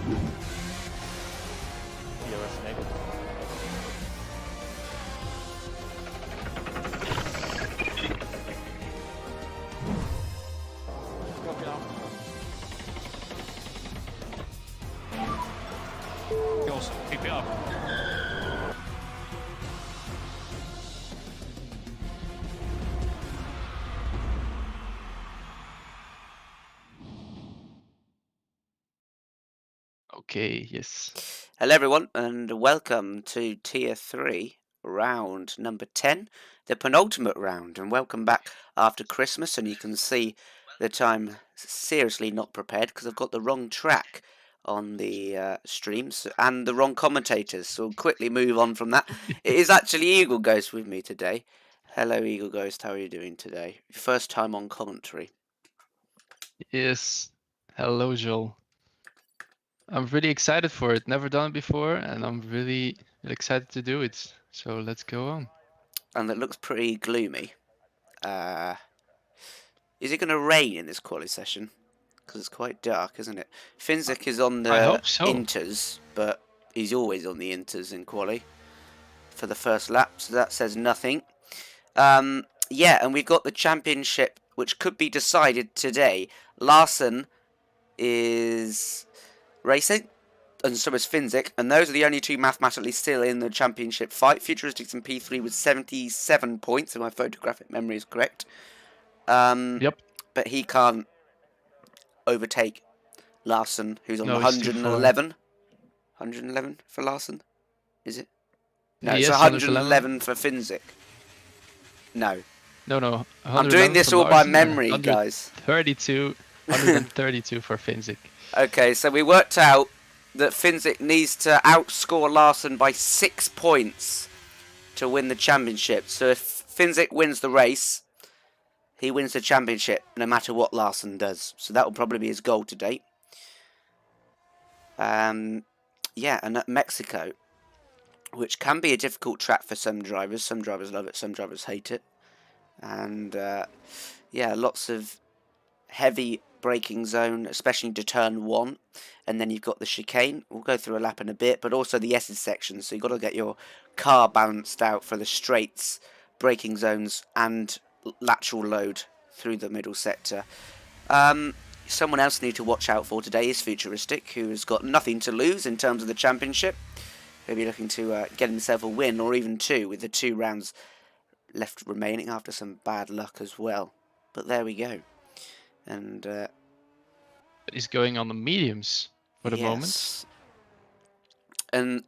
DRS negative. Copy now. Goes, keep it up. Okay, yes. Hello everyone and welcome to Tier 3 round number 10, the penultimate round, and welcome back after Christmas. And you can see that I'm seriously not prepared because I've got the wrong track on the streams and the wrong commentators, so we'll quickly move on from that. It is actually Eagle Ghost with me today. Hello Eagle Ghost, how are you doing today? First time on commentary. Yes. Hello, Joel. I'm really excited for it. Never done it before, and I'm really excited to do it. So let's go on. And it looks pretty gloomy. Is it going to rain in this quali session? Because it's quite dark, isn't it? Finzik is on I the hope so. inters, but he's always on the inters in quali for the first lap, so that says nothing. Yeah, and we've got the championship, which could be decided today. Larson is racing, and so is Finzik, and those are the only two mathematically still in the championship fight. Futuristics in P3 with 77 points, if my photographic memory is correct. Yep. But he can't overtake Larson, who's on No, it's too far. 111. 111 for Larson, is it? No, Yes, it's 111 for Finzik. No. No. I'm doing this all by memory, guys. 132 for Finzik. Okay, so we worked out that Finzik needs to outscore Larson by 6 points to win the championship. So if Finzik wins the race, he wins the championship no matter what Larson does. So that will probably be his goal to date. Yeah, and at Mexico, which can be a difficult track for some drivers. Some drivers love it, some drivers hate it. And yeah, lots of heavy braking zone, especially to turn 1. And then you've got the chicane. We'll go through a lap in a bit, but also the S's section. So you've got to get your car balanced out for the straights, braking zones, and lateral load through the middle sector. Someone else need to watch out for today is Futuristic, who has got nothing to lose in terms of the championship. He'll be looking to get himself a win, or even 2, with the 2 rounds left remaining after some bad luck as well. But there we go. And He's going on the mediums for the moment. And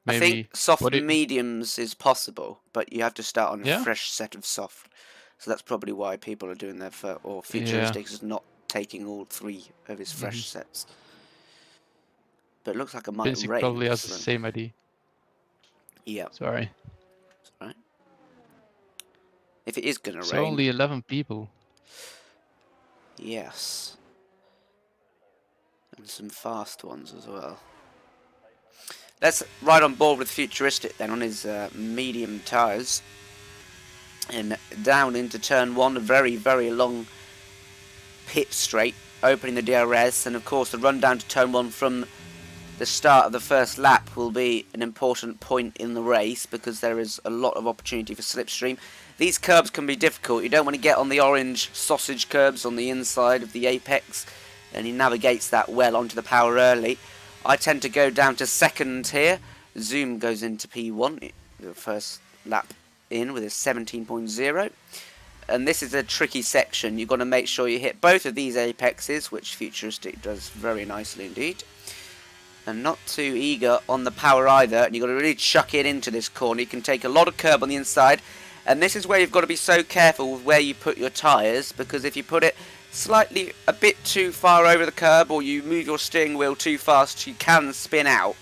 Maybe, I think soft mediums is possible, but you have to start on a fresh set of soft. So that's probably why people are doing that or Futuristics is not taking all 3 of his fresh sets. But it looks like it might rain. Probably has the same idea. Yeah. Sorry. It's alright. If it is going to rain. So only 11 people. Yes. And some fast ones as well. Let's ride on board with Futuristic then on his medium tyres. And down into turn 1, a very, very long pit straight, opening the DRS. And of course the run down to turn 1 from the start of the first lap will be an important point in the race, because there is a lot of opportunity for Slipstream. These curbs can be difficult. You don't want to get on the orange sausage curbs on the inside of the apex, and he navigates that well onto the power early. I tend to go down to second here. Zoom goes into P1, the first lap in with a 17.0. And this is a tricky section. You've got to make sure you hit both of these apexes, which Futuristic does very nicely indeed. And not too eager on the power either, and you've got to really chuck it into this corner. You can take a lot of curb on the inside, and this is where you've got to be so careful with where you put your tyres, because if you put it slightly a bit too far over the curb, or you move your steering wheel too fast, you can spin out,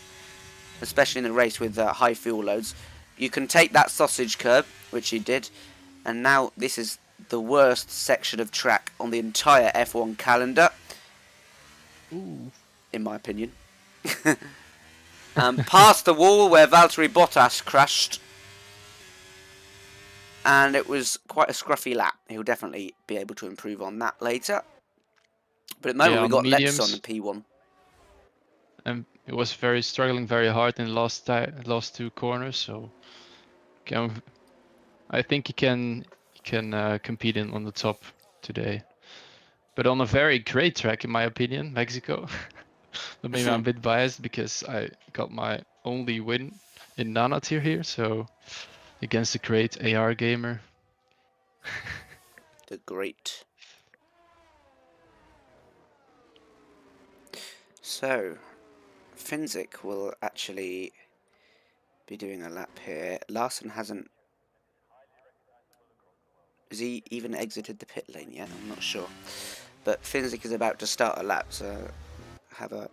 especially in a race with high fuel loads. You can take that sausage curb, which he did, and now this is the worst section of track on the entire F1 calendar. Ooh. In my opinion. Past the wall where Valtteri Bottas crashed, and it was quite a scruffy lap. He'll definitely be able to improve on that later. But at the moment we've got Lex on the P1. and it was struggling very hard in the last two corners. So I think he can compete on the top today, but on a very great track in my opinion, Mexico. But maybe I'm a bit biased because I got my only win in Nana tier here, so against the great AR gamer. The great. So, Finzik will actually be doing a lap here. Larson hasn't. Has he even exited the pit lane yet? I'm not sure. But Finzik is about to start a lap, so have a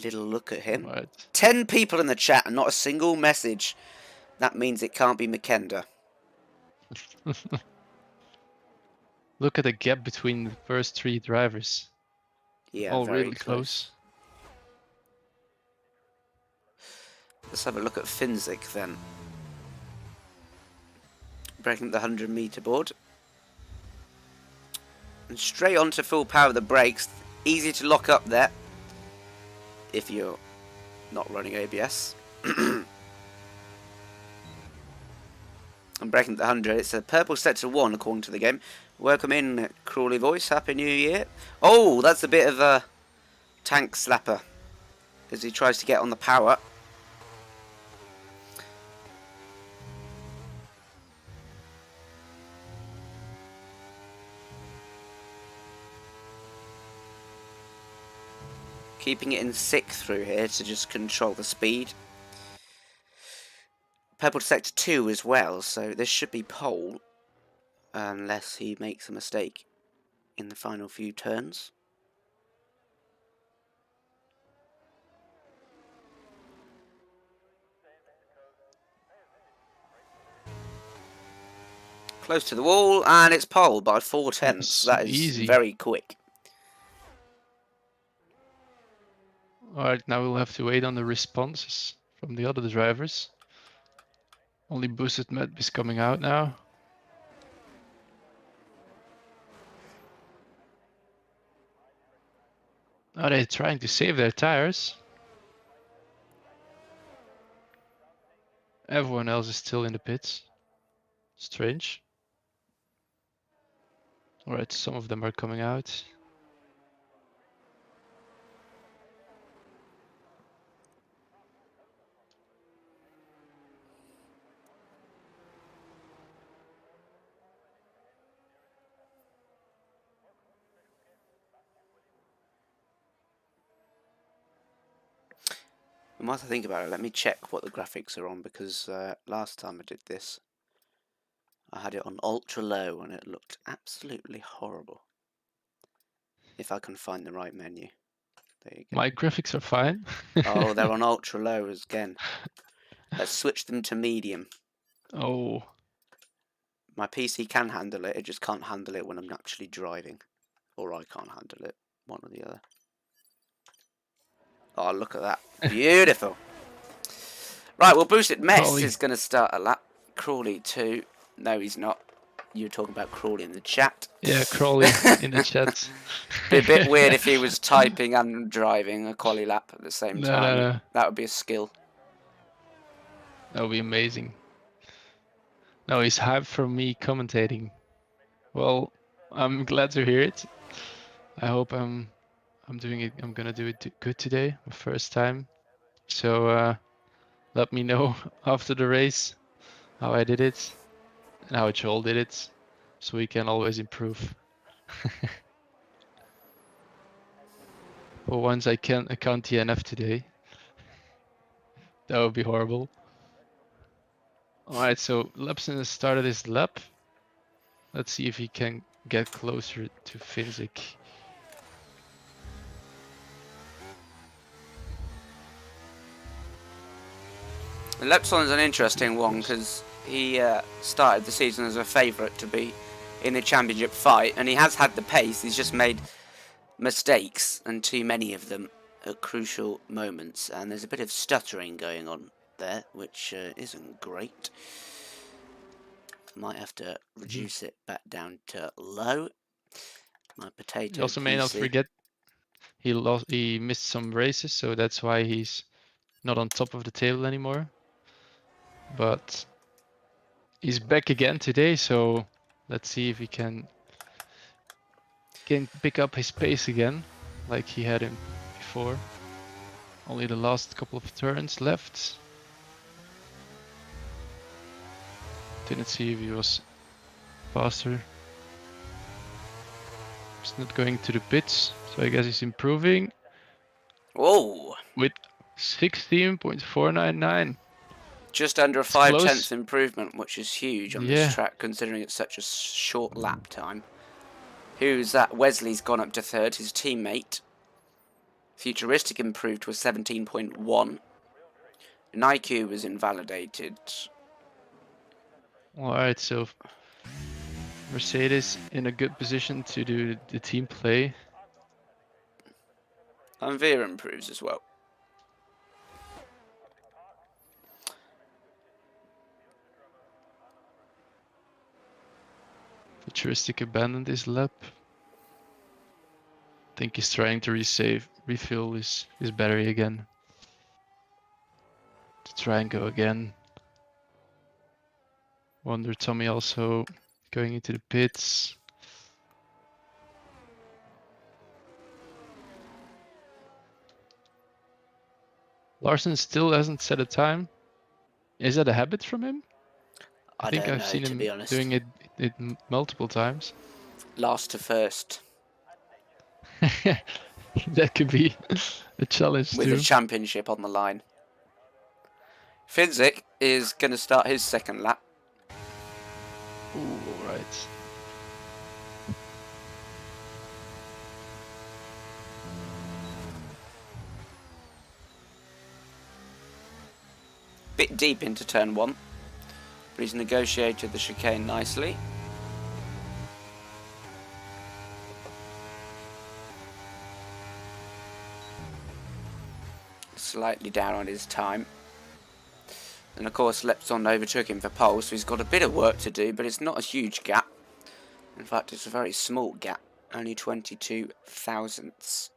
little look at him. Right. 10 people in the chat and not a single message. That means it can't be McKenda. Look at the gap between the first three drivers. Yeah, All very really close. Let's have a look at Finzik then. Breaking the 100-meter board. And straight onto full power of the brakes. Easy to lock up there if you're not running ABS. I'm breaking the 100. It's a purple sector 1 according to the game. Welcome in, Crawley Voice. Happy New Year. Oh, that's a bit of a tank slapper as he tries to get on the power. Keeping it in 6th through here to just control the speed. Purple to sector 2 as well, so this should be pole. Unless he makes a mistake in the final few turns. Close to the wall, and it's pole by 4/10. That is easy. very quick. Alright, now we'll have to wait on the responses from the other drivers. Only boosted map is coming out now. Are they trying to save their tires? Everyone else is still in the pits. Strange. Alright, some of them are coming out. And whilst I think about it, let me check what the graphics are on, because last time I did this, I had it on ultra low and it looked absolutely horrible. If I can find the right menu. There you go. My graphics are fine. Oh, they're on ultra low again. Let's switch them to medium. Oh. My PC can handle it, it just can't handle it when I'm actually driving. Or I can't handle it, one or the other. Oh, look at that. Beautiful. Right, well, Boosted Mess Crawley is going to start a lap. Crawley 2. No, he's not. You were talking about Crawley in the chat. Yeah, Crawley in the chat. Be a bit weird if he was typing and driving a quali lap at the same time. No. That would be a skill. That would be amazing. No, he's hyped for me commentating. Well, I'm glad to hear it. I hope I'm doing it. I'm gonna do it good today, the first time. So let me know after the race how I did it and how Joel did it, so we can always improve. For once, I can't account TNF today. That would be horrible. Alright, so Lepson has started his lap. Let's see if he can get closer to Finzik. Lepson's an interesting one because he started the season as a favourite to be in the championship fight, and he has had the pace. He's just made mistakes, and too many of them at crucial moments, and there's a bit of stuttering going on there, which isn't great. Might have to reduce it back down to low. My potato. You also may not forget He missed some races, so that's why he's not on top of the table anymore. But he's back again today, so let's see if he can pick up his pace again, like he had him before. Only the last couple of turns left. Didn't see if he was faster. He's not going to the pits, so I guess he's improving. Whoa! With 16.499. Just under a It's close. 5/10 improvement, which is huge on this track, considering it's such a short lap time. Who's that? Wesley's gone up to third, his teammate. Futuristic improved to a 17.1. Nike was invalidated. Alright, so Mercedes in a good position to do the team play. And Veer improves as well. Futuristic abandoned his lap. I think he's trying to refill his battery again. To try and go again. Wonder Tommy also going into the pits. Larson still hasn't set a time. Is that a habit from him? I think I've seen him doing it multiple times. Last to first. That could be a challenge with too. a championship on the line. Finzik is going to start his second lap. Ooh, alright. Bit deep into turn 1, but he's negotiated the chicane nicely. Slightly down on his time. And of course Lepson overtook him for pole, so he's got a bit of work to do, but it's not a huge gap. In fact, it's a very small gap, only 22 thousandths.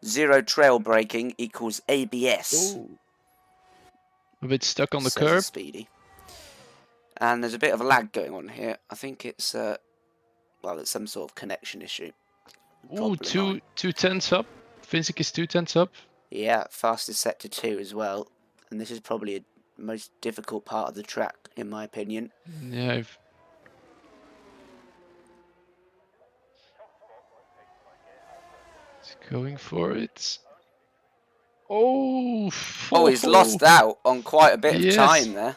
0 trail braking equals ABS. Ooh. A bit stuck on the Says curb. Speedy. And there's a bit of a lag going on here. I think it's well, it's some sort of connection issue. Ooh, two tenths up. Finzik is 2 tenths up. Yeah, fastest set to 2 as well. And this is probably the most difficult part of the track, in my opinion. Yeah, he's going for it. Oh, he's lost out on quite a bit of Yes. time there.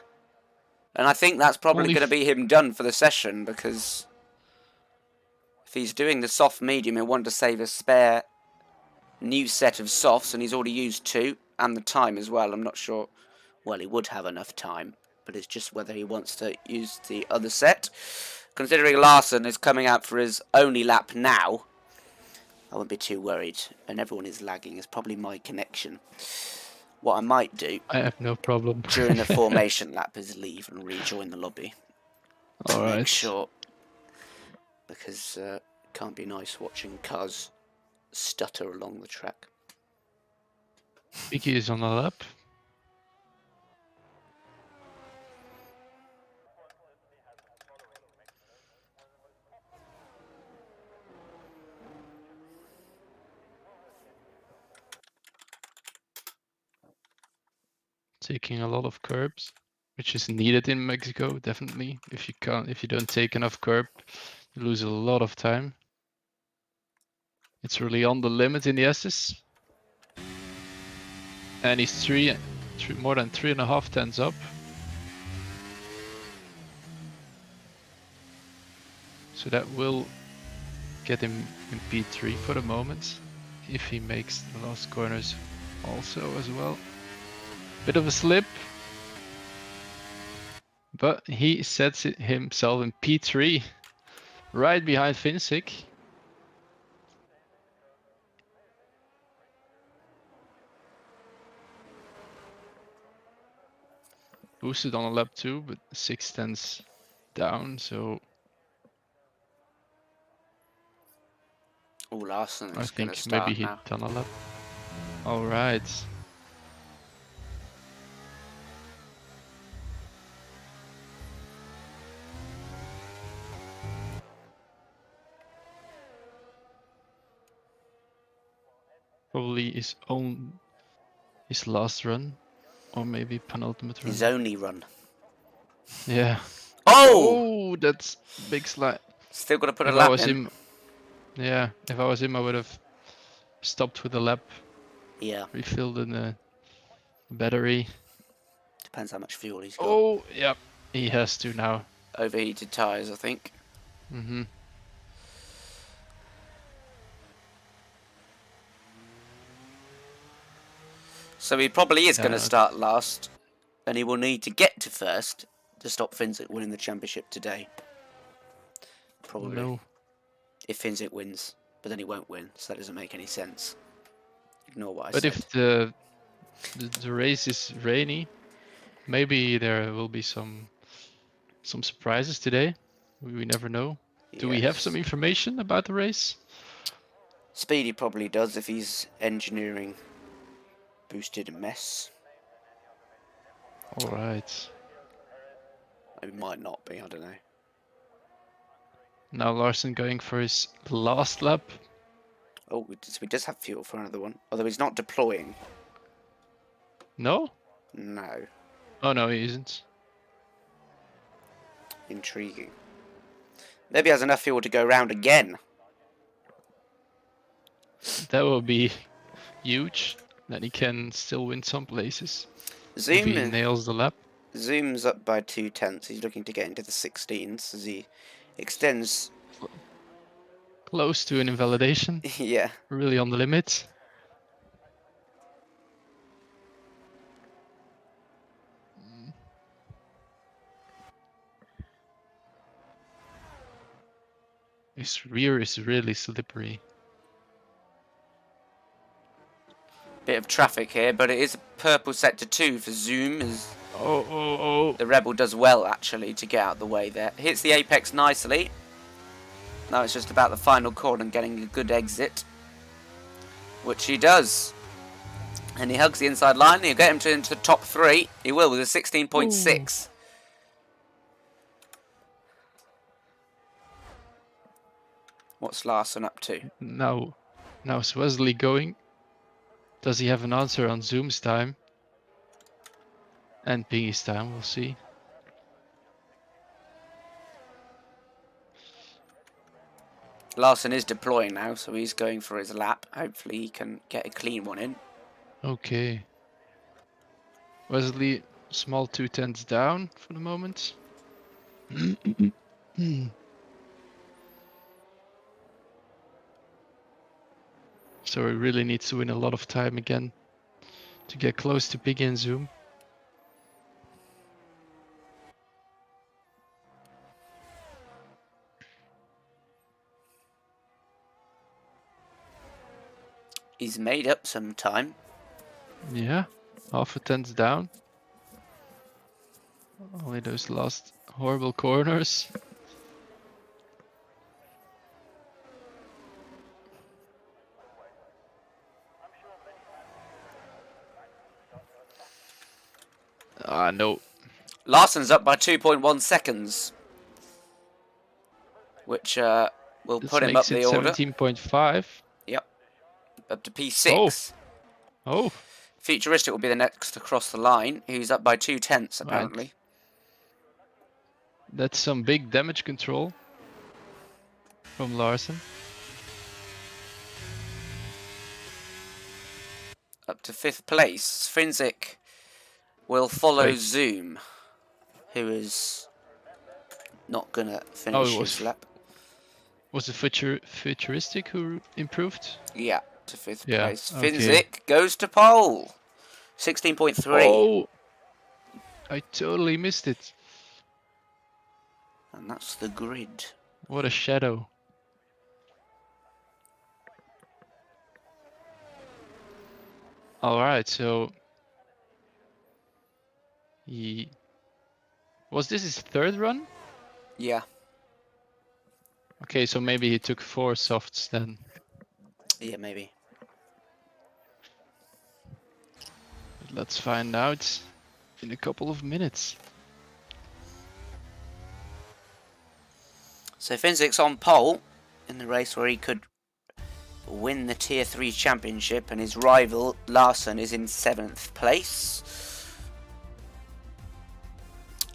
And I think that's probably Only going to be him done for the session, because if he's doing the soft medium, he'll want to save a spare new set of softs, and he's already used 2, and the time as well. I'm not sure. Well, he would have enough time, but it's just whether he wants to use the other set. Considering Larson is coming out for his only lap now, I wouldn't be too worried. And everyone is lagging. It's probably my connection. What I might do, I have no problem. during the formation lap, is leave and rejoin the lobby. To make sure. Because it can't be nice watching cars stutter along the track. Vicky is on the lap. Taking a lot of curbs, which is needed in Mexico, definitely. If you don't take enough curb, you lose a lot of time. It's really on the limit in the S's. And he's more than 3.5 tenths up. So that will get him in P3 for the moment, if he makes the last corners also as well. Bit of a slip, but he sets himself in P3, right behind Finzik. Boosted on a lap 2, but 6 tenths down, so Larson I is going think to start maybe now. he'd done a lap. All right. Probably his last run, or maybe penultimate run. His only run. Yeah. Oh! Oh, that's big slide. Still got to put a If I lap was in. him, yeah. If I was him, I would have stopped with the lap, Yeah, refilled in the battery. depends how much fuel he's got. Oh, yep. He has to now. Overheated tyres, I think. Mm-hmm. So he probably is going to Yeah, start last, and he will need to get to first to stop Finzik winning the championship today. Probably. no. If Finzik wins, but then he won't win, so that doesn't make any sense. Ignore what I But said. if the race is rainy, maybe there will be some surprises today. We never know. Do we have some Yes. information about the race? Speedy probably does if he's engineering boosted mess. All right. It might not be, I don't know. Now Larson going for his last lap. Oh, so he does have fuel for another one. Although he's not deploying. No? No. Oh no, he isn't. Intriguing. Maybe he has enough fuel to go round again. That will be huge. Then he can still win some places. If he Zoom nails the lap. Zoom's up by 2/10. He's looking to get into the 16s as he extends. Close to an invalidation. Yeah. Really on the limit. His rear is really slippery. Bit of traffic here, but it is purple sector 2 for Zoom as Oh. the Rebel does well actually to get out of the way there. Hits the apex nicely. Now it's just about the final corner and getting a good exit, which he does. And he hugs the inside line. He'll get him into the top 3. He will with a 16.6. What's Larson up to? Now Wesley going. Does he have an answer on Zoom's time? And Pingy's time, we'll see. Larson is deploying now, so he's going for his lap. Hopefully he can get a clean one in. Okay. Wesley, small 2/10s down for the moment. So he really needs to win a lot of time again to get close to Piggy and Zoom. He's made up some time. Yeah, half a tenth down. Only those last horrible corners. Ah, no. Larson's up by 2.1 seconds, which will This put him up makes the it order. 17.5. Yep, up to P6. Oh, Futuristic will be the next across the line. He's up by 2/10 apparently. Right. That's some big damage control from Larson. Up to 5th place. Finzik will follow Wait. Zoom, who is not gonna finish his lap. Was it Futuristic who improved? Yeah, to 5th Yeah, place. okay. Finzik goes to pole. 16.3. Oh, I totally missed it. And that's the grid. What a shadow. Alright, so was this his third run? Yeah. Okay, so maybe he took 4 softs then. Yeah, maybe. Let's find out in a couple of minutes. So Finzik's on pole in the race where he could win the Tier 3 championship, and his rival Larson is in 7th place.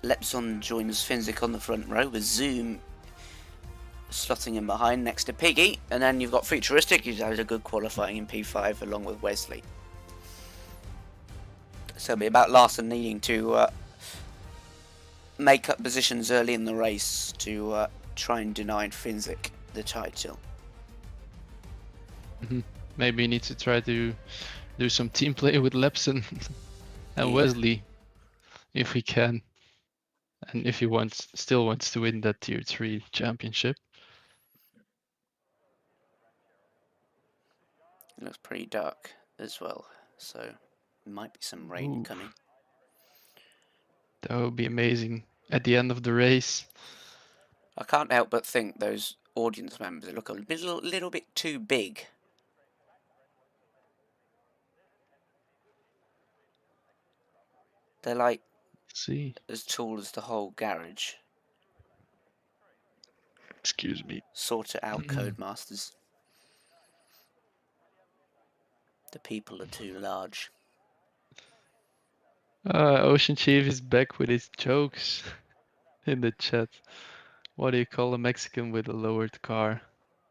Lepson joins Finzik on the front row, with Zoom slotting in behind next to Piggy, and then you've got Futuristic, who's had a good qualifying in P5 along with Wesley. So it'll be about Larson needing to make up positions early in the race to try and deny Finzik the title. Maybe you need to try to do some team play with Lepson and Wesley, if he can, and if he still wants to win that Tier 3 championship. It looks pretty dark as well, so there might be some rain coming. That would be amazing at the end of the race. I can't help but think those audience members look a little bit too big. They're like as tall as the whole garage. Excuse me. Sort it out, Codemasters. The people are too large. Ocean Chief is back with his jokes in the chat. What do you call a Mexican with a lowered car?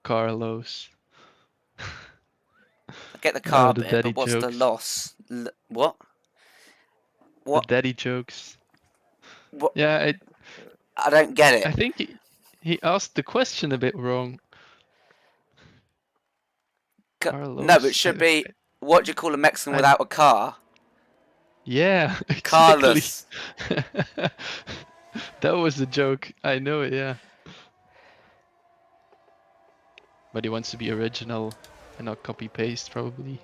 Carlos. I get the car the bit, daddy but what's the jokes. loss? What? The daddy jokes. What? Yeah, I don't get it. I think he asked the question a bit wrong. Carlos, no, but it should be, what do you call a Mexican without a car? Yeah, exactly. Carlos. That was the joke. I know it, yeah. But he wants to be original and not copy-paste, probably.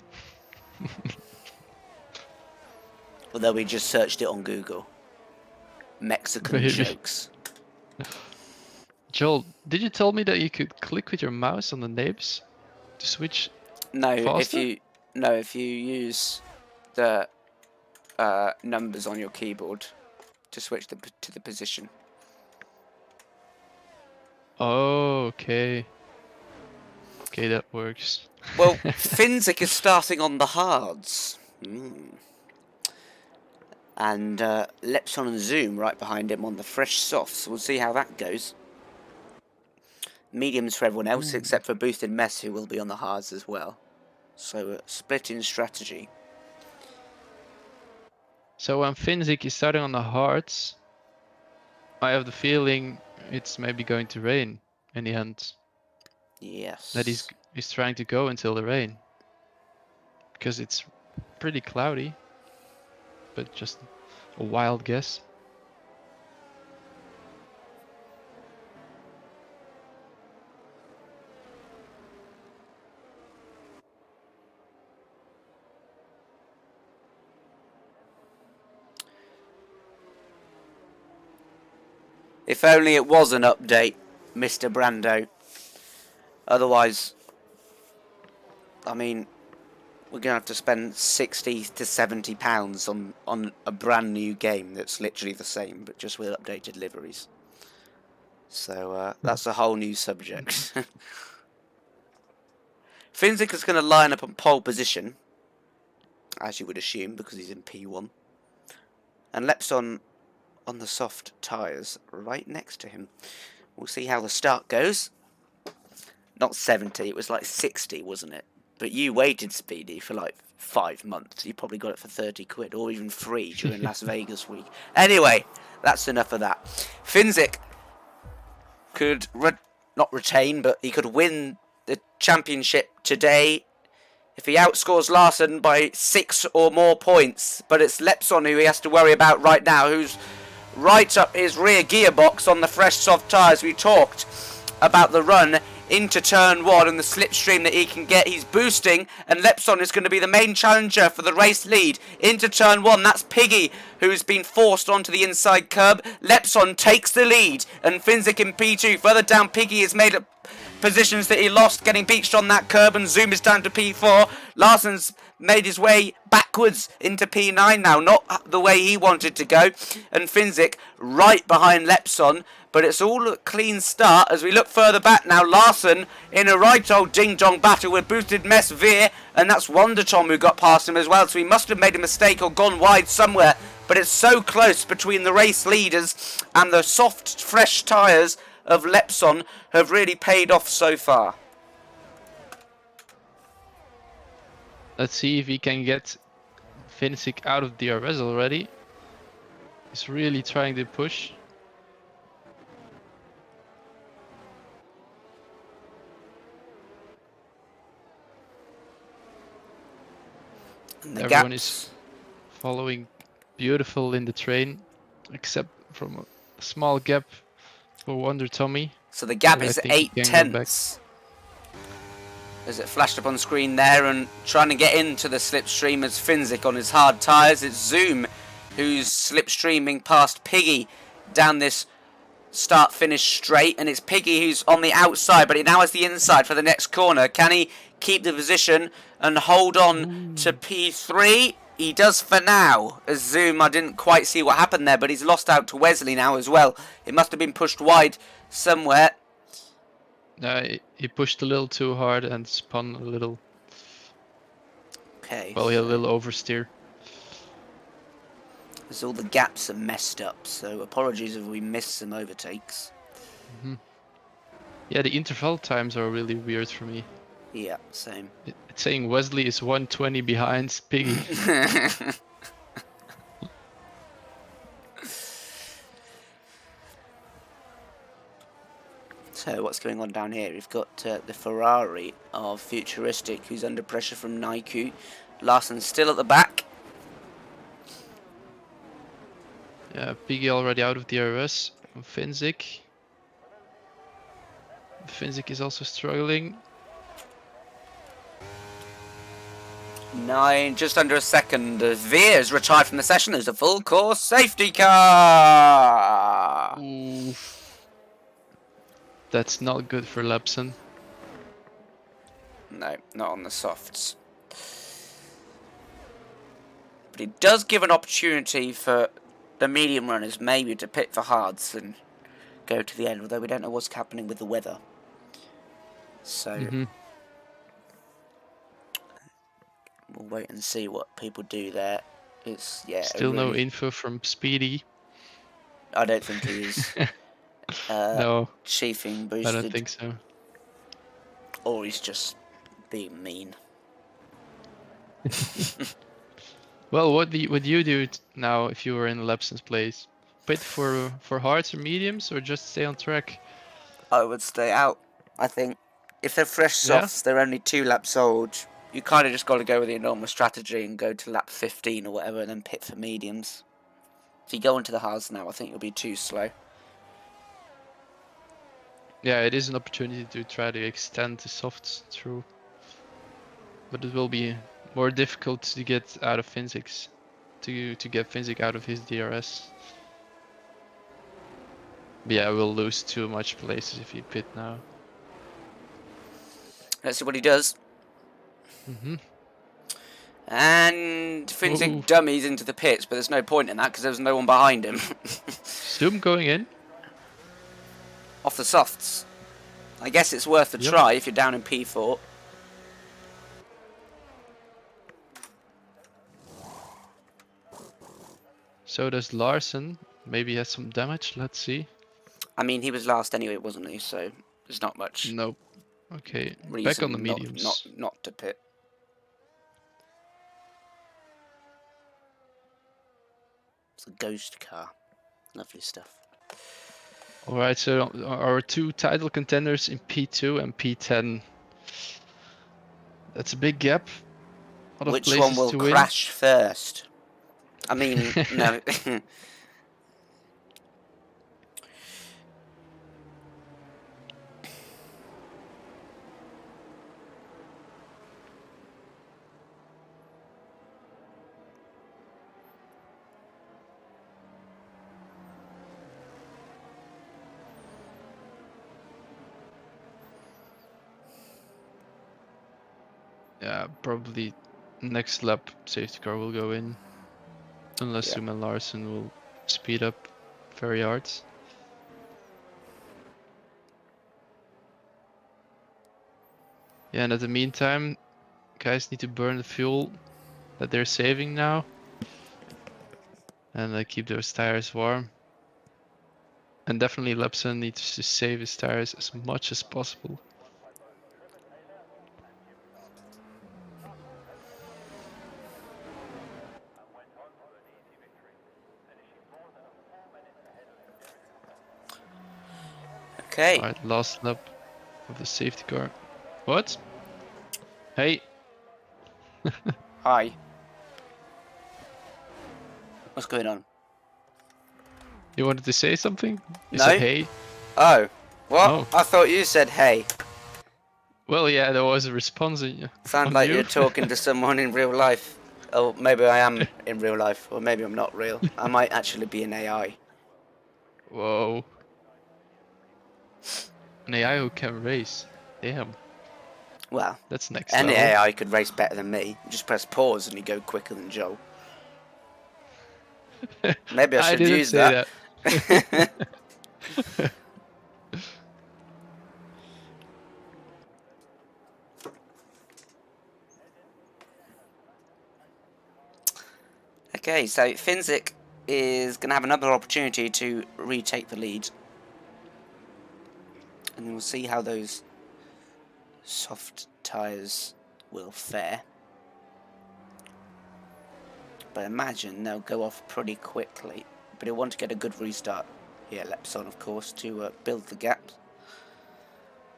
Although we just searched it on Google. Mexican jokes. Joel, did you tell me that you could click with your mouse on the nabs to switch? No, faster? if you use the numbers on your keyboard to switch to the position. Oh, okay. Okay, that works. Well, Finzik is starting on the hards. And Lepson and Zoom right behind him on the fresh softs. We'll see how that goes. Mediums for everyone else except for Boosted Mess, who will be on the hards as well. So split in strategy. So when Finzik is starting on the hards, I have the feeling it's maybe going to rain in the end. Yes. That he's trying to go until the rain. Because it's pretty cloudy. But just a wild guess. If only it was an update, Mr. Brando. Otherwise, I mean, we're going to have to spend £60 to £70 on a brand new game that's literally the same, but just with updated liveries. So that's a whole new subject. Finzik is going to line up on pole position, as you would assume, because he's in P1. And Lepson on the soft tyres right next to him. We'll see how the start goes. Not 70, it was like 60, wasn't it? But you waited, Speedy, for like 5 months. You probably got it for 30 quid or even free during Las Vegas week. Anyway, that's enough of that. Finzik could not retain, but he could win the championship today if he outscores Larson by 6 or more points. But it's Lepson who he has to worry about right now, who's right up his rear gearbox on the fresh soft tyres. We talked about the run into turn 1 and the slipstream that he can get. He's boosting, and Lepson is going to be the main challenger for the race lead into turn 1. That's Piggy, who's been forced onto the inside curb. Lepson takes the lead, and Finzik in P2. Further down, Piggy is made up positions that he lost, getting beached on that curb, and Zoom is down to P4. Larson's made his way backwards into P9 now, not the way he wanted to go, and Finzik right behind Lepson, but it's all a clean start as we look further back now. Larson in a right old ding-dong battle with Boosted Mess Veer, and that's Wonder Tom who got past him as well, so he must have made a mistake or gone wide somewhere, but it's so close between the race leaders, and the soft, fresh tyres of Lepson have really paid off so far. Let's see if he can get Finzik out of DRS already. He's really trying to push. And the Everyone gaps. is following beautiful in the train, except from a small gap for Wonder Tommy. So the gap But I is think he 8 can go back. tenths. As it flashed up on screen there, and trying to get into the slipstream as Finzik on his hard tyres. It's Zoom who's slipstreaming past Piggy down this start-finish straight, and it's Piggy who's on the outside, but he now has the inside for the next corner. Can he keep the position and hold on to P3? He does for now. As Zoom, I didn't quite see what happened there, but he's lost out to Wesley now as well. It must have been pushed wide somewhere. He pushed a little too hard and spun a little. Okay. Well, he had a little oversteer. As all the gaps are messed up, so apologies if we missed some overtakes. Yeah, the interval times are really weird for me. Yeah, same. It's saying Wesley is 120 behind Piggy. So what's going on down here? We've got the Ferrari of Futuristic, who's under pressure from Naiku. Larson's still at the back. Yeah, Piggy already out of DRS. Finzik. Finzik is also struggling. 9, just under a second. Veer's retired from the session. There's a full course safety car. Ooh. That's not good for Lepson. No, not on the softs. But it does give an opportunity for the medium runners maybe to pit for hards and go to the end, although we don't know what's happening with the weather. So we'll wait and see what people do there. It's Still no info from Speedy. I don't think he is. No, Chiefing boosted. I don't think so. Or he's just being mean. Well, what would you do now if you were in Lepson's place? Pit for hards or mediums, or just stay on track? I would stay out. I think if they're fresh softs, they're only 2 laps old. You kind of just got to go with the normal strategy and go to lap 15 or whatever, and then pit for mediums. If you go into the hards now, I think you'll be too slow. Yeah, it is an opportunity to try to extend the softs through, but it will be more difficult to get out of Finzik's, to get Finzik out of his DRS. But yeah, we'll lose too much places if he pit now. Let's see what he does. And Finzik dummies into the pits, but there's no point in that because there's no one behind him. Zoom going in. Off the softs. I guess it's worth a try if you're down in P4. So does Larson. Maybe he has some damage. Let's see. I mean, he was last anyway, wasn't he? So there's not much. Nope. Okay, reason back on the mediums. Not to pit. It's a ghost car. Lovely stuff. Alright, so our 2 title contenders in P2 and P10. That's a big gap. Which one will crash first? I mean, no. Yeah, probably next lap safety car will go in. Unless Yeah. Zoom and Larson will speed up very hard. Yeah, and at the meantime, guys need to burn the fuel that they're saving now. And keep those tires warm. And definitely Lepson needs to save his tires as much as possible. Okay. Alright, last lap of the safety car. What? Hey. Hi. What's going on? You wanted to say something? You No? said hey. Oh. What? Oh. I thought you said hey. Well, yeah, there was a response Sound from like you. you're talking to someone in real life. Oh, maybe I am in real life, or maybe I'm not real. I might actually be an AI. Whoa. An AI who can race. Damn. Well, That's next any level. AI could race better than me. You just press pause and you go quicker than Joel. Maybe I should didn't use say that. Okay, so Finzik is going to have another opportunity to retake the lead. And we'll see how those soft tyres will fare. But I imagine they'll go off pretty quickly. But he'll want to get a good restart here, Lepson, of course, to build the gap.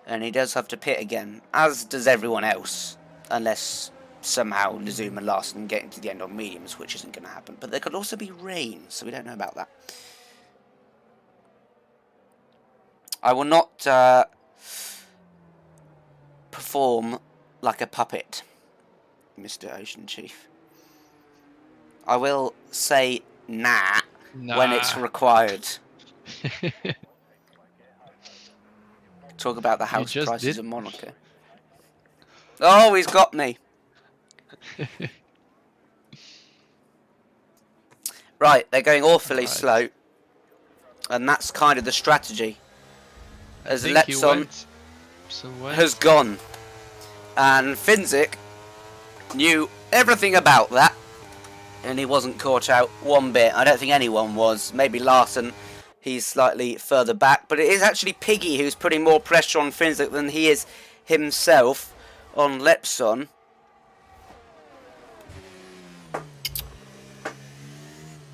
And he does have to pit again, as does everyone else. Unless somehow Zoom and Larson get into the end on mediums, which isn't going to happen. But there could also be rain, so we don't know about that. I will not perform like a puppet, Mr. Ocean Chief. I will say nah when it's required. Talk about the house prices in Monaco. Oh, he's got me. Right, they're going awfully slow. And that's kind of the strategy. As Lepson has gone. And Finzik knew everything about that. And he wasn't caught out one bit. I don't think anyone was. Maybe Larson, he's slightly further back. But it is actually Piggy who's putting more pressure on Finzik than he is himself on Lepson.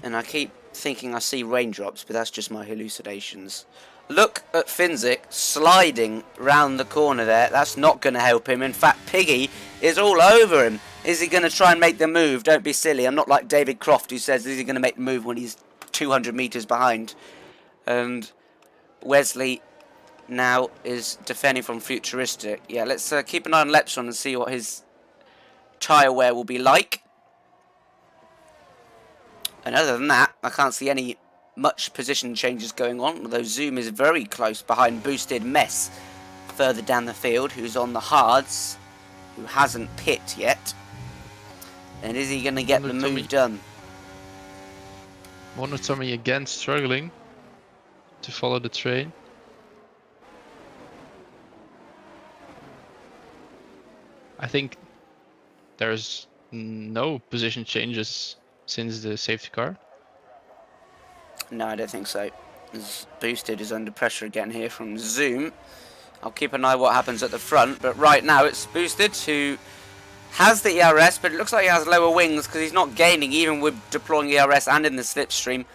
And I keep thinking I see raindrops, but that's just my hallucinations. Look at Finzik sliding round the corner there. That's not going to help him. In fact, Piggy is all over him. Is he going to try and make the move? Don't be silly. I'm not like David Croft who says, is he going to make the move when he's 200 metres behind? And Wesley now is defending from Futuristic. Yeah, let's keep an eye on Lepson and see what his tyre wear will be like. And other than that, I can't see any much position changes going on, although Zoom is very close behind Boosted Mess further down the field, who's on the hards, who hasn't pit yet. And is he going to get the move done? Tommy again struggling to follow the train. I think there's no position changes since the safety car. No, I don't think so. Boosted is under pressure again here from Zoom. I'll keep an eye on what happens at the front, but right now it's Boosted who has the ERS, but it looks like he has lower wings because he's not gaining even with deploying ERS and in the slipstream.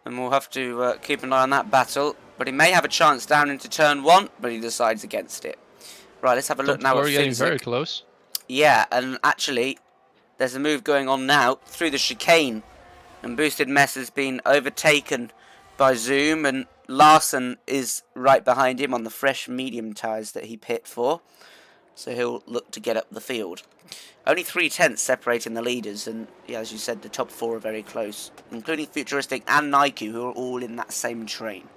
And we'll have to keep an eye on that battle. But he may have a chance down into turn 1, but he decides against it. Right, let's have a look now at Finzik. Getting very close. Yeah, and actually, there's a move going on now through the chicane. And Boosted Mess has been overtaken by Zoom, and Larson is right behind him on the fresh medium tyres that he pit for. So he'll look to get up the field. Only 3/10 separating the leaders, and yeah, as you said, the top 4 are very close, including Futuristic and Nike, who are all in that same train.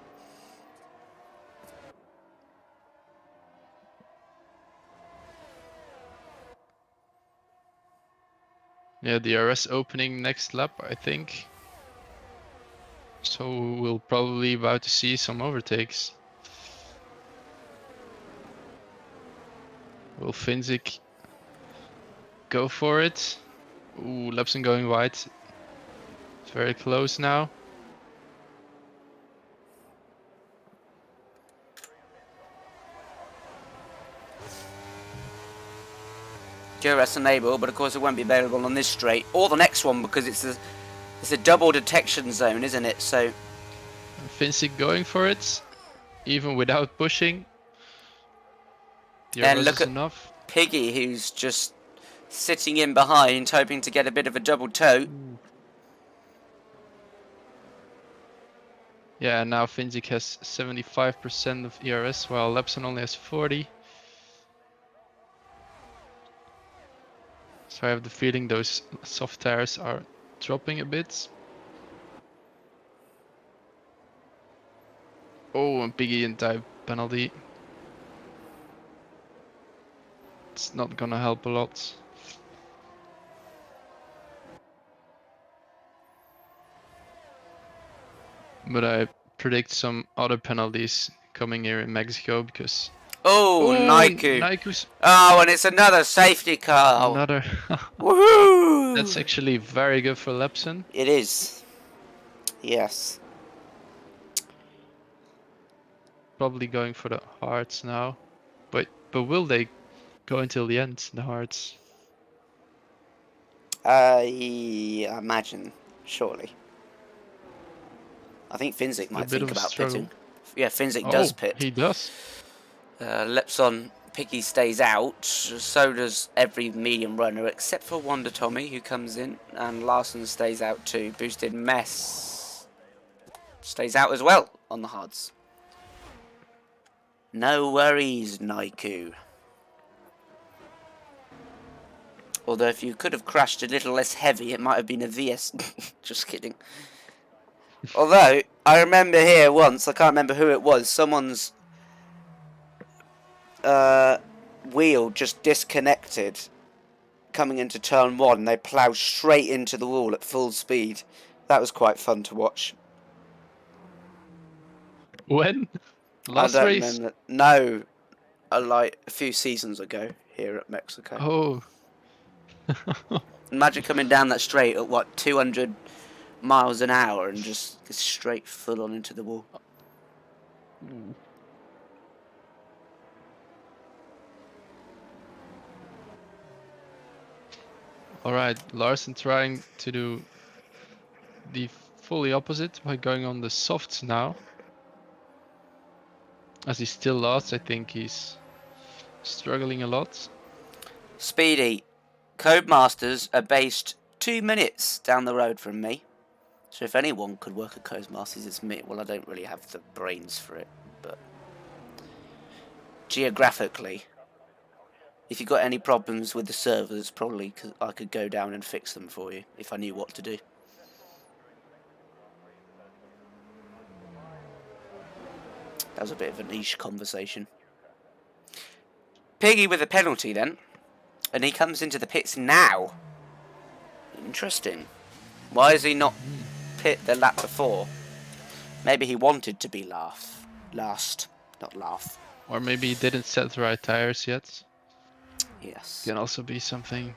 Yeah, the RS opening next lap, I think. So we'll probably about to see some overtakes. Will Finzik go for it? Ooh, Lepson going wide. It's very close now. DRS enable, but of course it won't be available on this straight or the next one because it's a double detection zone, isn't it? So Finzik going for it, even without pushing. and DRS look is at enough. Piggy, who's just sitting in behind, hoping to get a bit of a double toe. Ooh. Yeah, now Finzik has 75% of ERS, while Lepson only has 40. So I have the feeling those soft tires are dropping a bit. Oh, and Piggy in type penalty. It's not gonna help a lot. But I predict some other penalties coming here in Mexico because... Oh, Naiku. Naiku's Oh, and it's another safety car. another... Woohoo! That's actually very good for Lepson. It is. Yes. Probably going for the hards now. But will they go until the end, the hards? I imagine, surely. I think Finzik might A bit think of a about struggle. pitting. Yeah, Finzik does pit. He does. Lepson, Piggy stays out. So does every medium runner except for Wonder Tommy, who comes in, and Larson stays out too. Boosted Mess stays out as well on the hards. No worries, Naiku. Although if you could have crashed a little less heavy, it might have been a VS. Just kidding. Although, I remember here once, I can't remember who it was, someone's wheel just disconnected coming into turn 1 and they ploughed straight into the wall at full speed. That was quite fun to watch. When? Last I don't race? remember. No, like a few seasons ago here at Mexico. Oh. Imagine coming down that straight at what, 200 miles an hour and just straight full on into the wall. Alright, Larson trying to do the fully opposite by going on the softs now. As he still lost, I think he's struggling a lot. Speedy, Codemasters are based 2 minutes down the road from me. So if anyone could work at Codemasters, it's me. Well, I don't really have the brains for it, but geographically, if you've got any problems with the servers, probably I could go down and fix them for you if I knew what to do. That was a bit of a niche conversation. Piggy with a penalty then. And he comes into the pits now. Interesting. Why is he not pit the lap before? Maybe he wanted to be last. Not laugh. Or maybe he didn't set the right tires yet. Yes. Can also be something.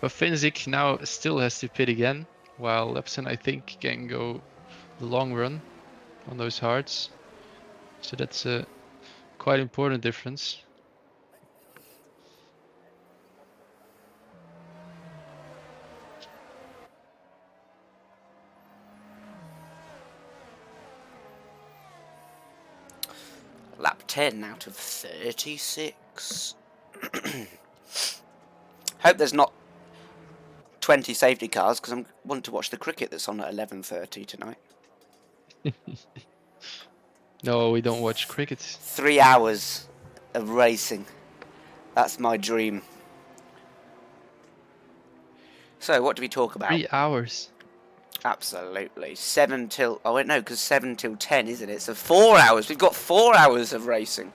But Finzik now still has to pit again. While Lepson, I think, can go the long run on those hards. So that's a quite important difference. Lap 10 out of 36. Hope there's not 20 safety cars because I want to watch the cricket that's on at 11:30 tonight. No, we don't watch cricket. 3 hours of racing. That's my dream. So, what do we talk about? 3 hours. Absolutely. 7 till... Oh, wait, no, because 7 till 10, isn't it? So 4 hours. We've got 4 hours of racing.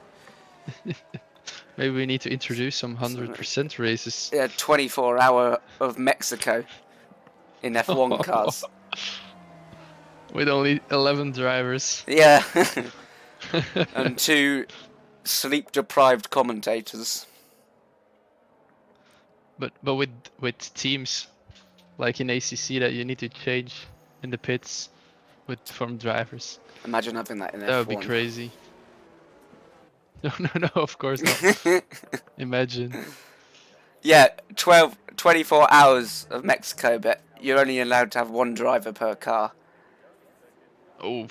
Maybe we need to introduce some 100% races. Yeah, 24-hour of Mexico in F1 cars. With only 11 drivers. Yeah. And 2 sleep-deprived commentators. But with teams like in ACC that you need to change in the pits from drivers. Imagine having that in F1. That would be crazy. No, of course not. Imagine. Yeah, 24 hours of Mexico, but you're only allowed to have 1 driver per car. Oh.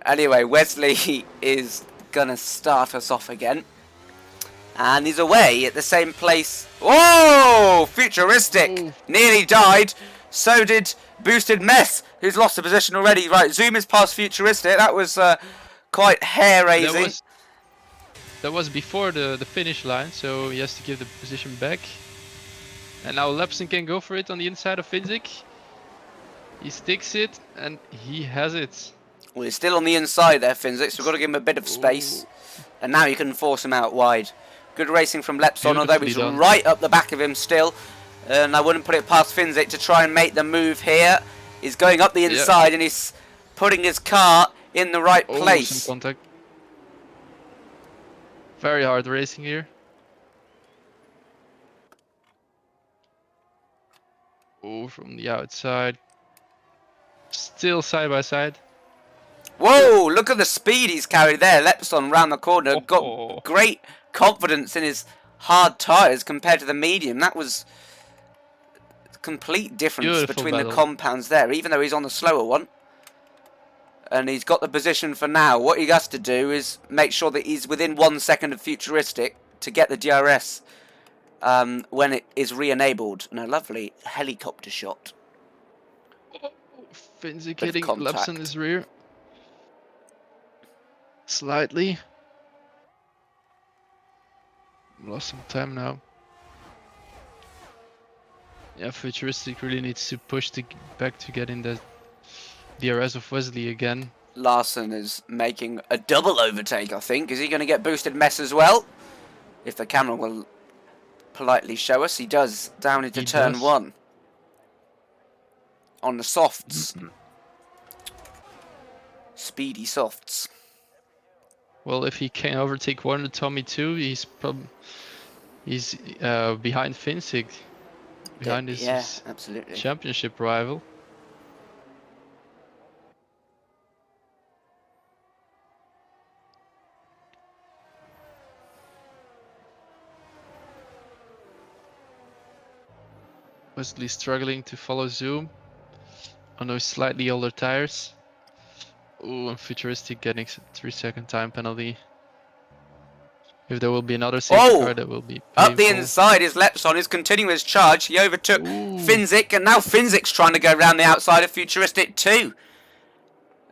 Anyway, Wesley is gonna start us off again. And he's away at the same place. Whoa! Futuristic! Ooh. Nearly died. So did Boosted Mess, who's lost the position already. Right, Zoom is past Futuristic. That was quite hair-raising. That was before the finish line, so he has to give the position back. And now Lepson can go for it on the inside of Finzik. He sticks it, and he has it. Well, he's still on the inside there, Finzik, so we've got to give him a bit of space. Ooh. And now you can force him out wide. Good racing from Lepson, although he's right up the back of him still. And I wouldn't put it past Finzik to try and make the move here. He's going up the inside, and he's putting his car in the right place. Some contact. Very hard racing here. Oh, from the outside. Still side by side. Whoa, look at the speed he's carried there. Lepson round the corner. Got great confidence in his hard tyres compared to the medium. That was a complete difference between the compounds there, even though he's on the slower one. And he's got the position for now. What he has to do is make sure that he's within 1 second of Futuristic to get the DRS when it is re-enabled. And a lovely helicopter shot. Finzik hitting Lepson's rear. Slightly. Lost some time now. Yeah, Futuristic really needs to push back to get in the DRS of Wesley again. Larson is making a double overtake, I think. Is he going to get Boosted Mess as well? If the camera will politely show us. He does, down into turn 1. On the softs. Speedy softs. Well, if he can overtake one of Tommy too, he's behind Finzik. Behind his absolutely. Championship rival. Wesley struggling to follow Zoom on those slightly older tires. Ooh, and Futuristic getting a 3-second time penalty. If there will be another safety car, that will be painful. Up the inside is Lepson, is continuing his charge. He overtook Finzik, and now Finzik's trying to go around the outside of Futuristic too.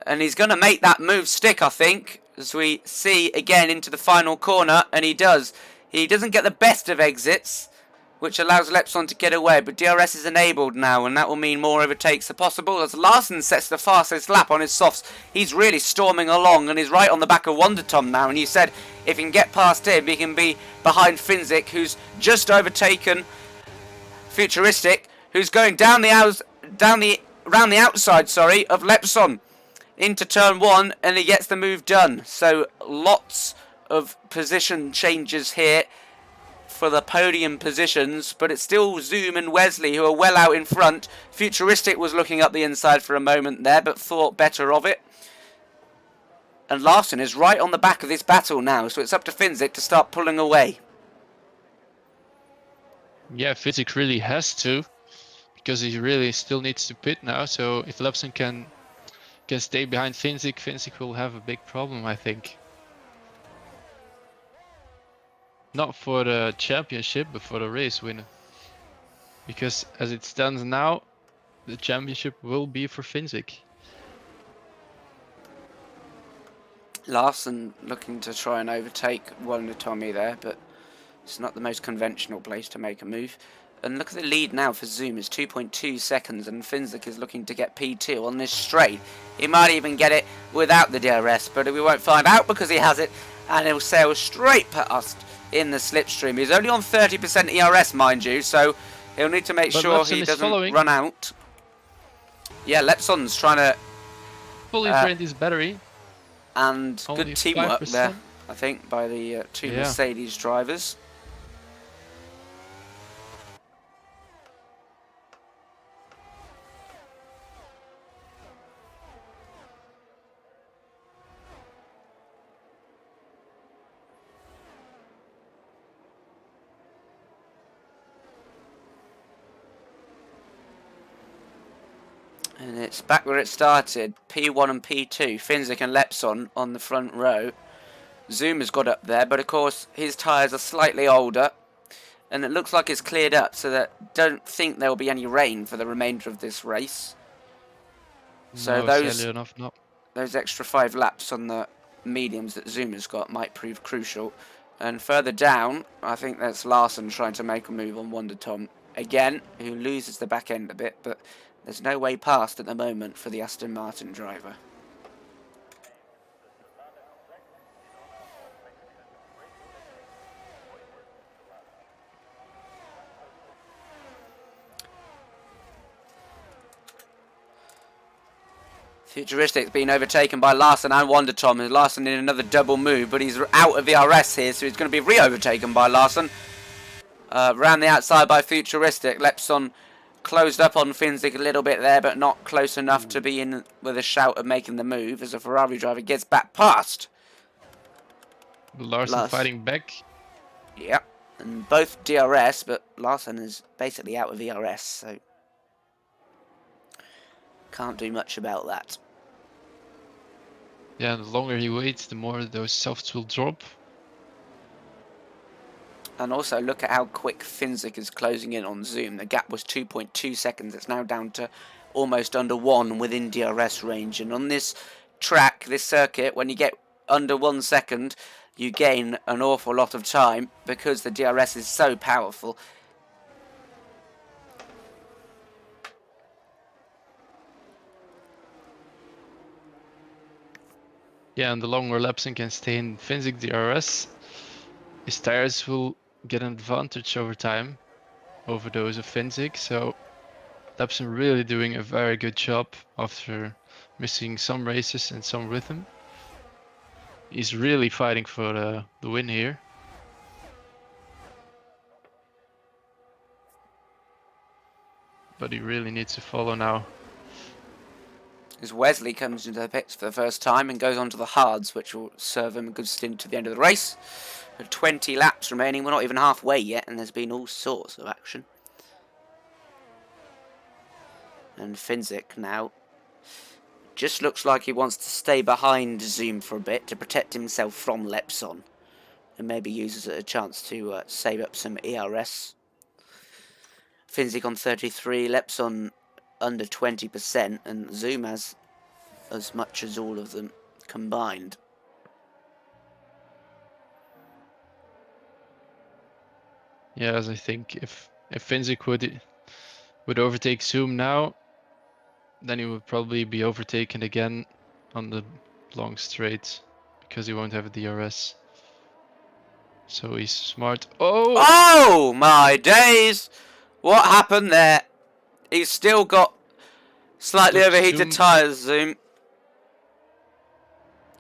And he's going to make that move stick, I think, as we see again into the final corner, and he does. He doesn't get the best of exits, which allows Lepson to get away, but DRS is enabled now, and that will mean more overtakes are possible. As Larson sets the fastest lap on his softs, he's really storming along, and he's right on the back of Wonder Tom now, and you said if he can get past him, he can be behind Finzik, who's just overtaken Futuristic, who's going around the outside, of Lepson into turn 1, and he gets the move done. So lots of position changes here for the podium positions, but it's still Zoom and Wesley who are well out in front. Futuristic was looking up the inside for a moment there, but thought better of it. And Larson is right on the back of this battle now, so it's up to Finzik to start pulling away. Yeah, Finzik really has to, because he really still needs to pit now. So if Lepson can stay behind Finzik, Finzik will have a big problem, I think. Not for the championship, but for the race winner. Because as it stands now, the championship will be for Finzik. Larson looking to try and overtake Wonder Tommy there, but it's not the most conventional place to make a move. And look at the lead now for Zoom is 2.2 seconds, and Finzik is looking to get P2 on this straight. He might even get it without the DRS, but we won't find out because he has it, and he'll sail straight past in the slipstream. He's only on 30% ERS, mind you, so he'll need to make But sure Lepson he is doesn't following. run out. Yeah, Lepson's trying to... Fully drained his battery. And Only good teamwork 5%. there, I think, by the two Mercedes drivers. And it's back where it started. P1 and P2. Finzik and Lepson on the front row. Zoom has got up there, but of course his tyres are slightly older. And it looks like it's cleared up, so that don't think there will be any rain for the remainder of this race. So No, those sadly enough, not. those extra 5 laps on the mediums that Zoom has got might prove crucial. And further down, I think that's Larson trying to make a move on Wonder Tom again, who loses the back end a bit, but there's no way past at the moment for the Aston Martin driver. Futuristic's been overtaken by Larson and Wonder Tom. Larson in another double move, but he's out of VRS here, so he's going to be re-overtaken by Larson. Round the outside by Futuristic. Lepson closed up on Finzik a little bit there, but not close enough to be in with a shout of making the move as a Ferrari driver gets back past. Larson fighting back. Yeah, and both DRS, but Larson is basically out of VRS, so can't do much about that. Yeah, the longer he waits, the more those softs will drop. And also look at how quick Finzik is closing in on Zoom. The gap was 2.2 seconds. It's now down to almost under 1 within DRS range. And on this track, this circuit, when you get under 1 second, you gain an awful lot of time because the DRS is so powerful. Yeah, and the longer Lepson can stay in Finzik DRS, his tires will get an advantage over time over those of Finzik. So Lepson really doing a very good job after missing some races and some rhythm. He's really fighting for the win here. But he really needs to follow now. As Wesley comes into the pits for the first time and goes on to the hards, which will serve him a good stint to the end of the race. 20 laps remaining. We're not even halfway yet, and there's been all sorts of action. And Finzik now just looks like he wants to stay behind Zoom for a bit to protect himself from Lepson, and maybe uses it a chance to save up some ERS. Finzik on 33, Lepson under 20%, and Zoom has as much as all of them combined. Yeah, as I think if Finzik would overtake Zoom now, then he would probably be overtaken again on the long straight because he won't have a DRS. So he's smart. Oh my days! What happened there? He's still got slightly overheated tyres, Zoom.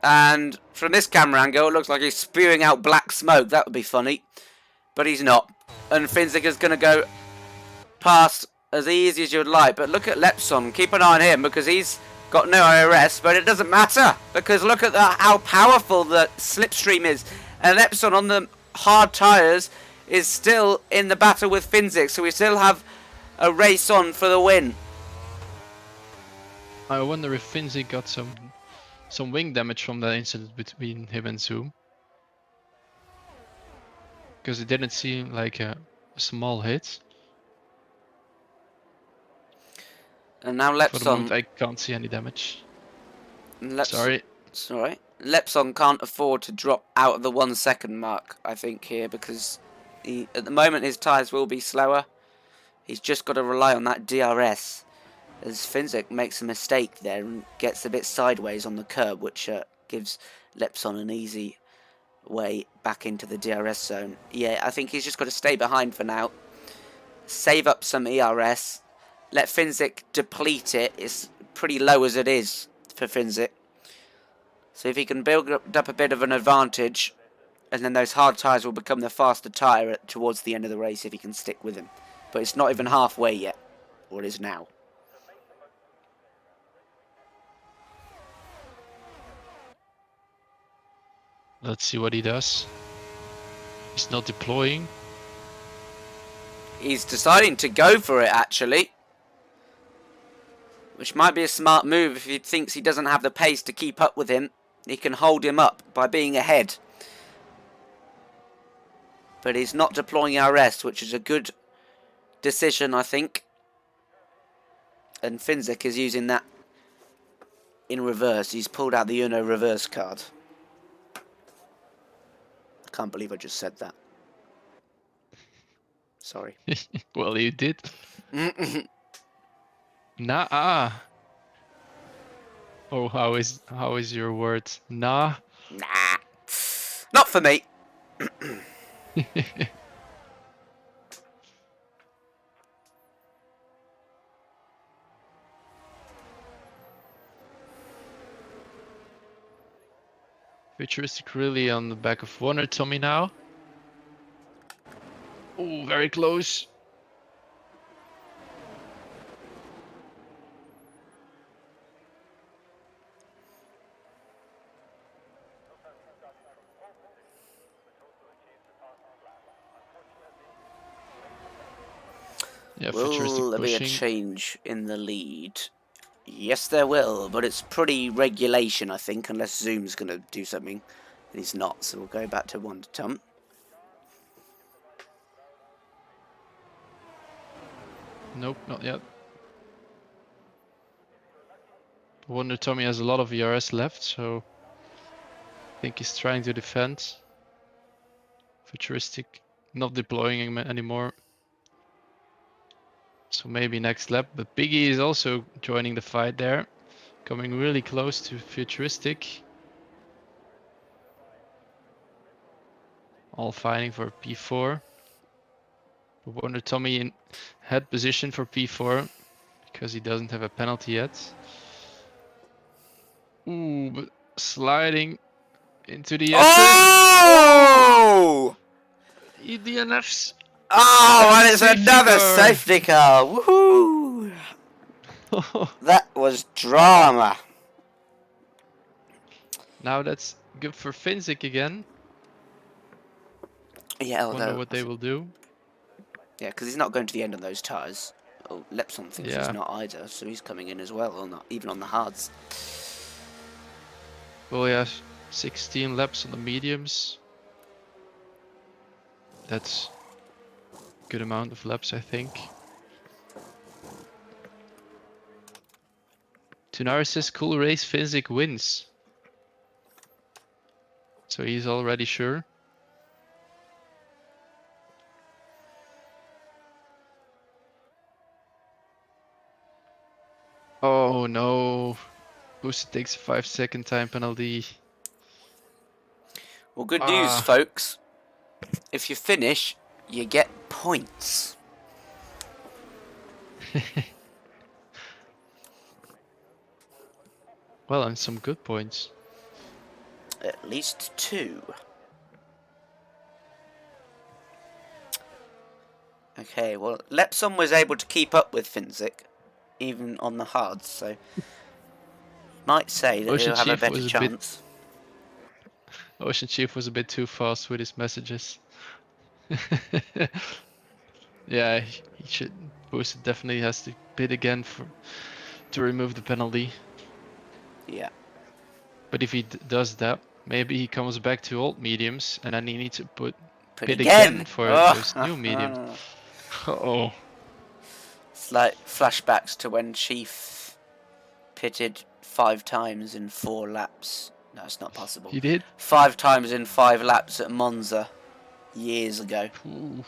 And from this camera angle, it looks like he's spewing out black smoke. That would be funny. But he's not. And Finzik is going to go past as easy as you'd like. But look at Lepson. Keep an eye on him because he's got no IRS. But it doesn't matter because look at how powerful the slipstream is. And Lepson on the hard tyres is still in the battle with Finzik. So we still have a race on for the win. I wonder if Finzik got some wing damage from that incident between him and Zoom. Because it didn't seem like a small hit. And now For the moment, Lepson... I can't see any damage. Sorry. It's alright. Lepson can't afford to drop out of the 1 second mark, I think, here, because at the moment his tyres will be slower. He's just got to rely on that DRS. As Finzik makes a mistake there and gets a bit sideways on the curb, which gives Lepson an easy way back into the DRS zone. Yeah, I think he's just got to stay behind for now. Save up some ERS. Let Finzik deplete it. It's pretty low as it is for Finzik. So if he can build up a bit of an advantage, and then those hard tyres will become the faster tyre towards the end of the race if he can stick with him. But it's not even halfway yet, or it is now. Let's see what he does. He's not deploying. He's deciding to go for it, actually. Which might be a smart move if he thinks he doesn't have the pace to keep up with him. He can hold him up by being ahead. But he's not deploying RS, which is a good decision, I think. And Finzik is using that in reverse. He's pulled out the Uno reverse card. I can't believe I just said that. Sorry. Well, you did. Nah. Oh, how is your word? Nah. Nah. Not for me. Futuristic really on the back of Warner Tommy now. Oh, very close. Yeah, Futuristic Will there be a pushing. change in the lead? Yes, there will, but it's pretty regulation, I think, unless Zoom's going to do something. And he's not, so we'll go back to Wonder Tom. Nope, not yet. Wonder Tommy has a lot of ERS left, so I think he's trying to defend. Futuristic not deploying him anymore. So maybe next lap, but Piggy is also joining the fight there, coming really close to Futuristic. All fighting for P4. But Wonder Tommy in head position for P4 because he doesn't have a penalty yet. Ooh, but sliding into the Oh! DNFs. Oh, and it's Safety another car. safety car. Woohoo! That was drama. Now that's good for Finzik again. Yeah, Wonder although, what they will do. yeah, because he's not going to the end on those tyres. Oh, Lepson thinks Yeah. he's not either, so he's coming in as well, or not, even on the hards. Well, yeah, 16 laps on the mediums. That's a good amount of laps, I think. Tunar says, cool race, Finzik wins. So he's already sure. Oh no. Booster takes a 5-second time penalty. Well, good news, folks. If you finish, you get points. Well, and some good points. At least 2. Okay, well, Lepson was able to keep up with Finzik, even on the hards, so might say that Ocean he'll have a Chief better was a chance. Ocean Chief was a bit too fast with his messages. Yeah, he should. Booster definitely has to bid again to remove the penalty. Yeah. But if he does that, maybe he comes back to old mediums, and then he needs to bid again. again for Oh. those new mediums. Oh, It's like flashbacks to when Chief pitted 5 times in 4 laps. No, it's not possible. he did. 5 times in 5 laps at Monza years ago. Ooh.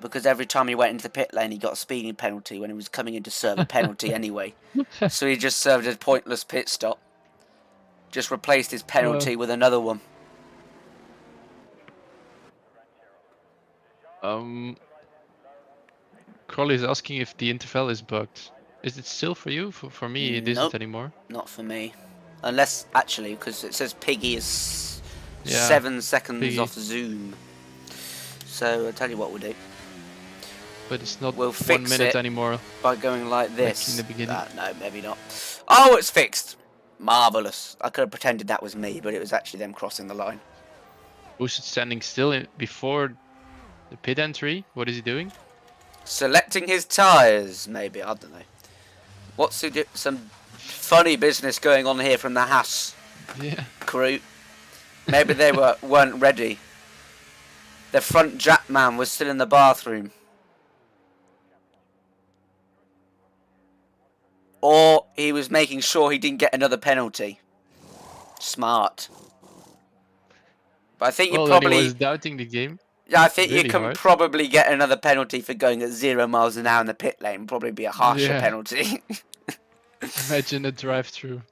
Because every time he went into the pit lane, he got a speeding penalty when he was coming in to serve a penalty anyway. So he just served a pointless pit stop. Just replaced his penalty with another one. Crowley is asking if the interval is bugged. Is it still for you? For me, it isn't Nope. anymore. Not for me. Unless, actually, because it says Piggy is Yeah, 7 seconds Piggy. off Zoom. So, I'll tell you what we'll do. But it's not We'll 1 fix minute it anymore. by going like this. in the beginning. No, maybe not. Oh, it's fixed! Marvellous. I could have pretended that was me, but it was actually them crossing the line. Boosted standing still before the pit entry. What is he doing? Selecting his tyres, maybe. I don't know. What's some funny business going on here from the Haas Yeah. crew? Maybe they weren't ready. The front jack man was still in the bathroom. Or he was making sure he didn't get another penalty. Smart. But I think you Well, probably... then he was doubting the game. Yeah, I think you really can hard. probably get another penalty for going at 0 miles an hour in the pit lane. Probably be a harsher Yeah. penalty. Imagine a drive-through.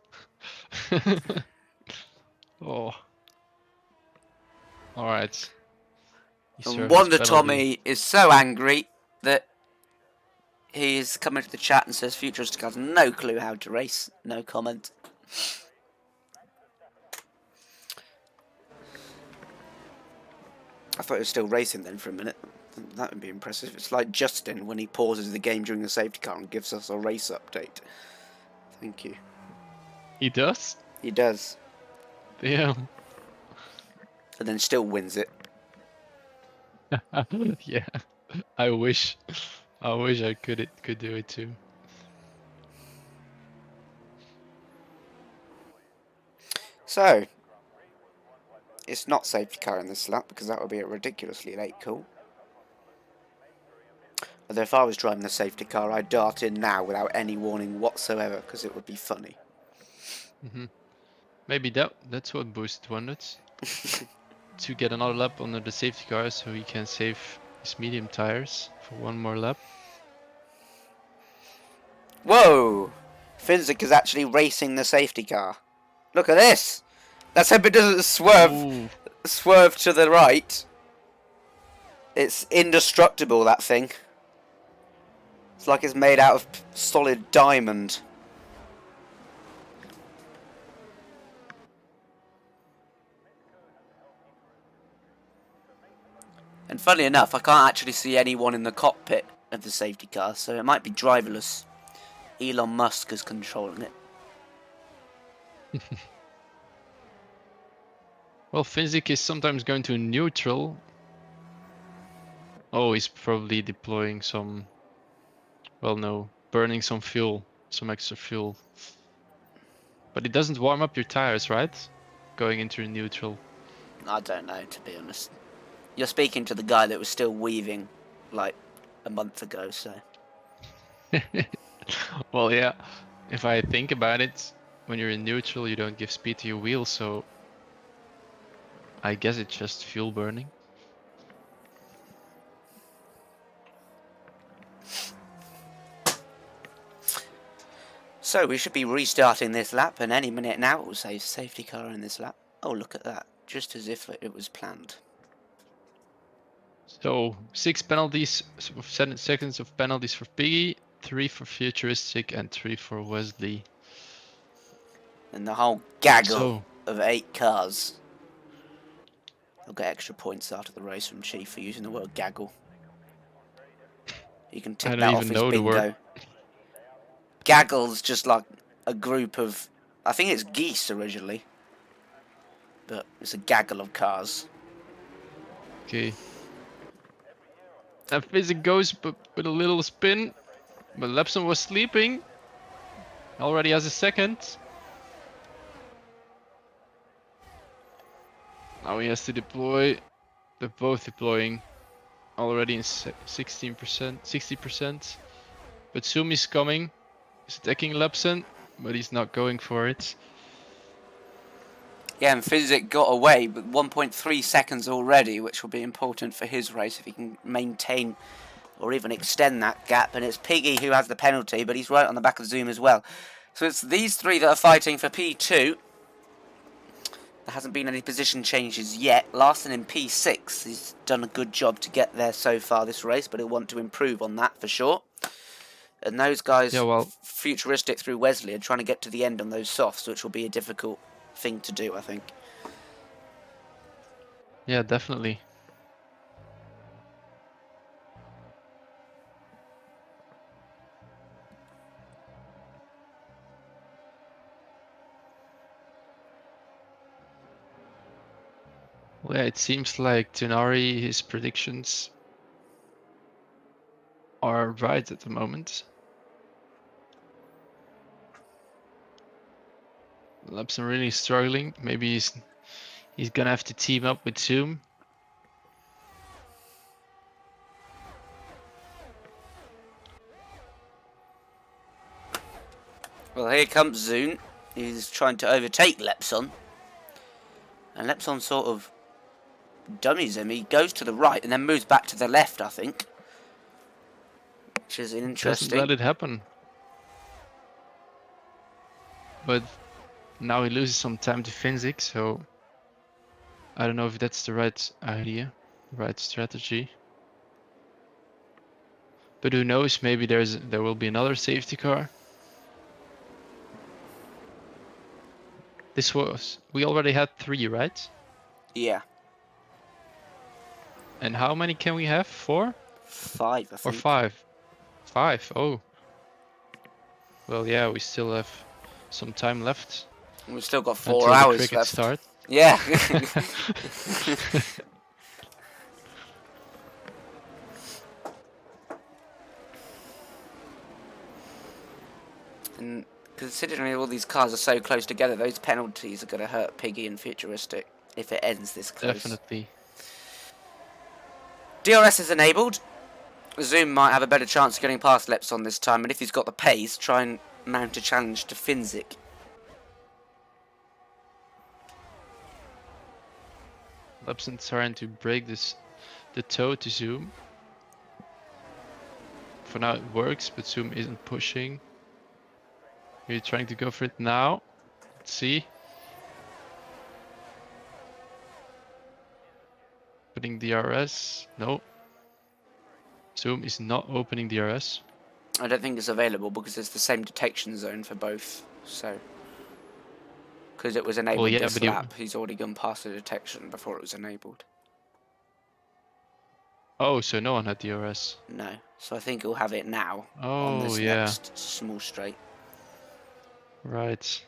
Oh. Alright. And Wonder Tommy is so angry that he's coming to the chat and says Futuristic has no clue how to race. No comment. I thought it was still racing then for a minute. That would be impressive. It's like Justin when he pauses the game during the safety car and gives us a race update. Thank you. He does? He does. Damn. And then still wins it. Yeah. I wish. I wish I could do it too. So, it's not safety car in this lap because that would be a ridiculously late call. Although if I was driving the safety car, I'd dart in now without any warning whatsoever because it would be funny. Maybe that's what Boosted wanted. To get another lap under the safety car so he can save his medium tires for one more lap. Whoa! Finzik is actually racing the safety car. Look at this! Let's hope it doesn't swerve to the right. It's indestructible, that thing. It's like it's made out of solid diamond. And funny enough, I can't actually see anyone in the cockpit of the safety car, so it might be driverless. Elon Musk is controlling it. Well, Finzik is sometimes going to neutral. Oh, he's probably deploying some... Well, no, burning some fuel, some extra fuel. But it doesn't warm up your tires, right? Going into neutral. I don't know, to be honest. You're speaking to the guy that was still weaving, like, a month ago, so... Well, yeah, if I think about it, when you're in neutral you don't give speed to your wheels, so... I guess it's just fuel burning. So we should be restarting this lap, and any minute now it will say safety car in this lap. Oh, look at that. Just as if it was planned. So, 6 penalties, 7 seconds of penalties for Piggy, 3 for Futuristic and 3 for Wesley. And the whole gaggle of 8 cars. I'll get extra points after the race from Chief for using the word gaggle. You can tick that off his bingo. Gaggle's just like a group of... I think it's geese originally. But it's a gaggle of cars. Okay. And Physic goes but with a little spin. But Lepson was sleeping. Already has a second. Now he has to deploy. They're both deploying. Already in 16%, 60%. But Sumi's coming. He's attacking Lepson, but he's not going for it. Yeah, and Physic got away with 1.3 seconds already, which will be important for his race if he can maintain or even extend that gap. And it's Piggy who has the penalty, but he's right on the back of Zoom as well. So it's these three that are fighting for P2. There hasn't been any position changes yet. Larson in P6. He's done a good job to get there so far this race, but he'll want to improve on that for sure. And those guys, Yeah, well, Futuristic through Wesley, are trying to get to the end on those softs, which will be a difficult thing to do, I think. yeah, definitely. Well, yeah, it seems like Tunari, his predictions are right at the moment. Lapson really struggling. Maybe he's gonna have to team up with Zoom. Well, here comes Zune. He's trying to overtake Lepson. And Lepson sort of dummies him. He goes to the right and then moves back to the left, I think. Which is interesting. Doesn't let it happen. But now he loses some time to Finzik, so I don't know if that's the right idea, right strategy. But who knows, maybe there will be another safety car. We already had 3, right? Yeah. And how many can we have? 4? 5, I Or think. 5? 5, oh. Well, yeah, we still have some time left. We've still got 4 until the hours cricket left. start. Yeah. And considering all these cars are so close together, those penalties are going to hurt Piggy and Futuristic if it ends this close. Definitely. DRS is enabled. Zoom might have a better chance of getting past Lepson this time, and if he's got the pace, try and mount a challenge to Finzik. Lepson trying to break the toe to Zoom. For now it works, but Zoom isn't pushing. We're trying to go for it now. Let's see. Opening DRS. No. Zoom is not opening DRS. I don't think it's available because it's the same detection zone for both. So, because it was enabled this lap, he's already gone past the detection before it was enabled. Oh, so no one had DRS. No, so I think he'll have it now on Oh, this yeah. next small straight. Right.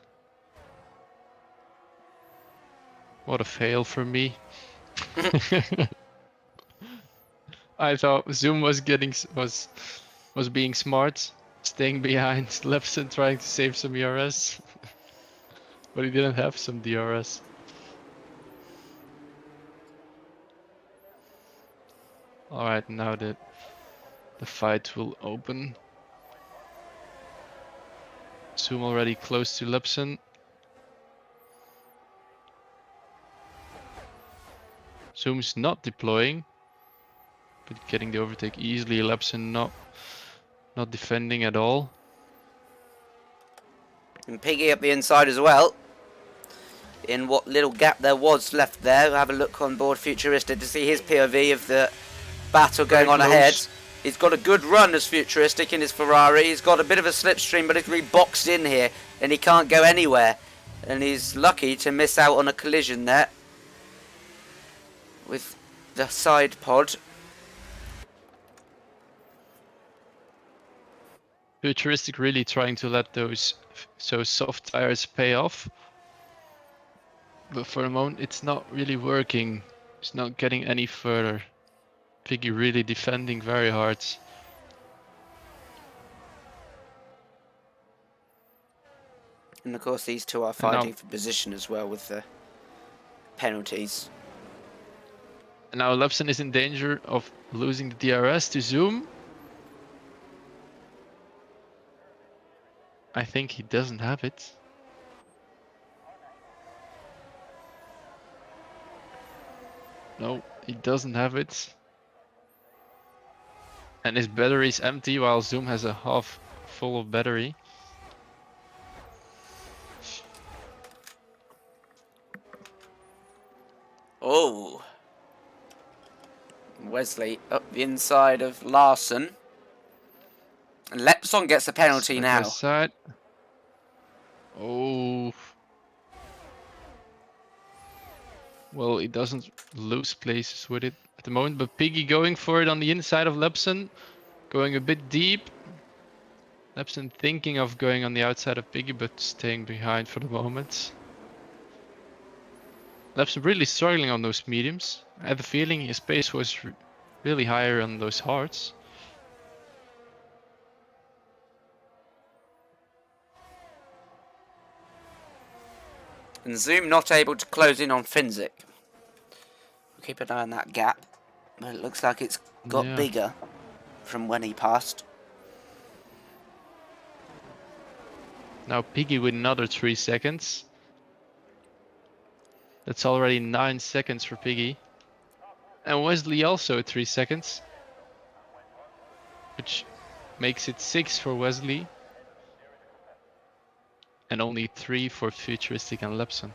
What a fail for me. I thought Zoom was being smart, staying behind Lepson, trying to save some ERS, but he didn't have some DRS. All right, now the fight will open. Zoom already close to Lepson. Zoom's not deploying, but getting the overtake easily. Lepson not defending at all. And Piggy up the inside as well. In what little gap there was left there, we'll have a look on board Futuristic to see his POV of the battle going on ahead. He's got a good run as Futuristic in his Ferrari. He's got a bit of a slipstream, but he's really boxed in here and he can't go anywhere. And he's lucky to miss out on a collision there with the side pod. Futuristic really trying to let those soft tires pay off. But for the moment it's not really working. It's not getting any further. Piggy really defending very hard. And of course these two are fighting for position as well with the penalties. And now Lepson is in danger of losing the DRS to Zoom. I think he doesn't have it. No, he doesn't have it. And his battery is empty while Zoom has a half full of battery. Wesley up the inside of Larson. And Lepson gets a penalty now. Side. Oh. Well, he doesn't lose places with it at the moment, but Piggy going for it on the inside of Lepson. Going a bit deep. Lepson thinking of going on the outside of Piggy, but staying behind for the moment. Lepson really struggling on those mediums. I had the feeling his pace was really higher on those hards. And Zoom not able to close in on Finzik. We'll keep an eye on that gap. But it looks like it's got bigger from when he passed. Now Piggy with another 3 seconds. That's already 9 seconds for Piggy. And Wesley also 3 seconds. Which makes it 6 for Wesley. And only 3 for Futuristic and Lepson.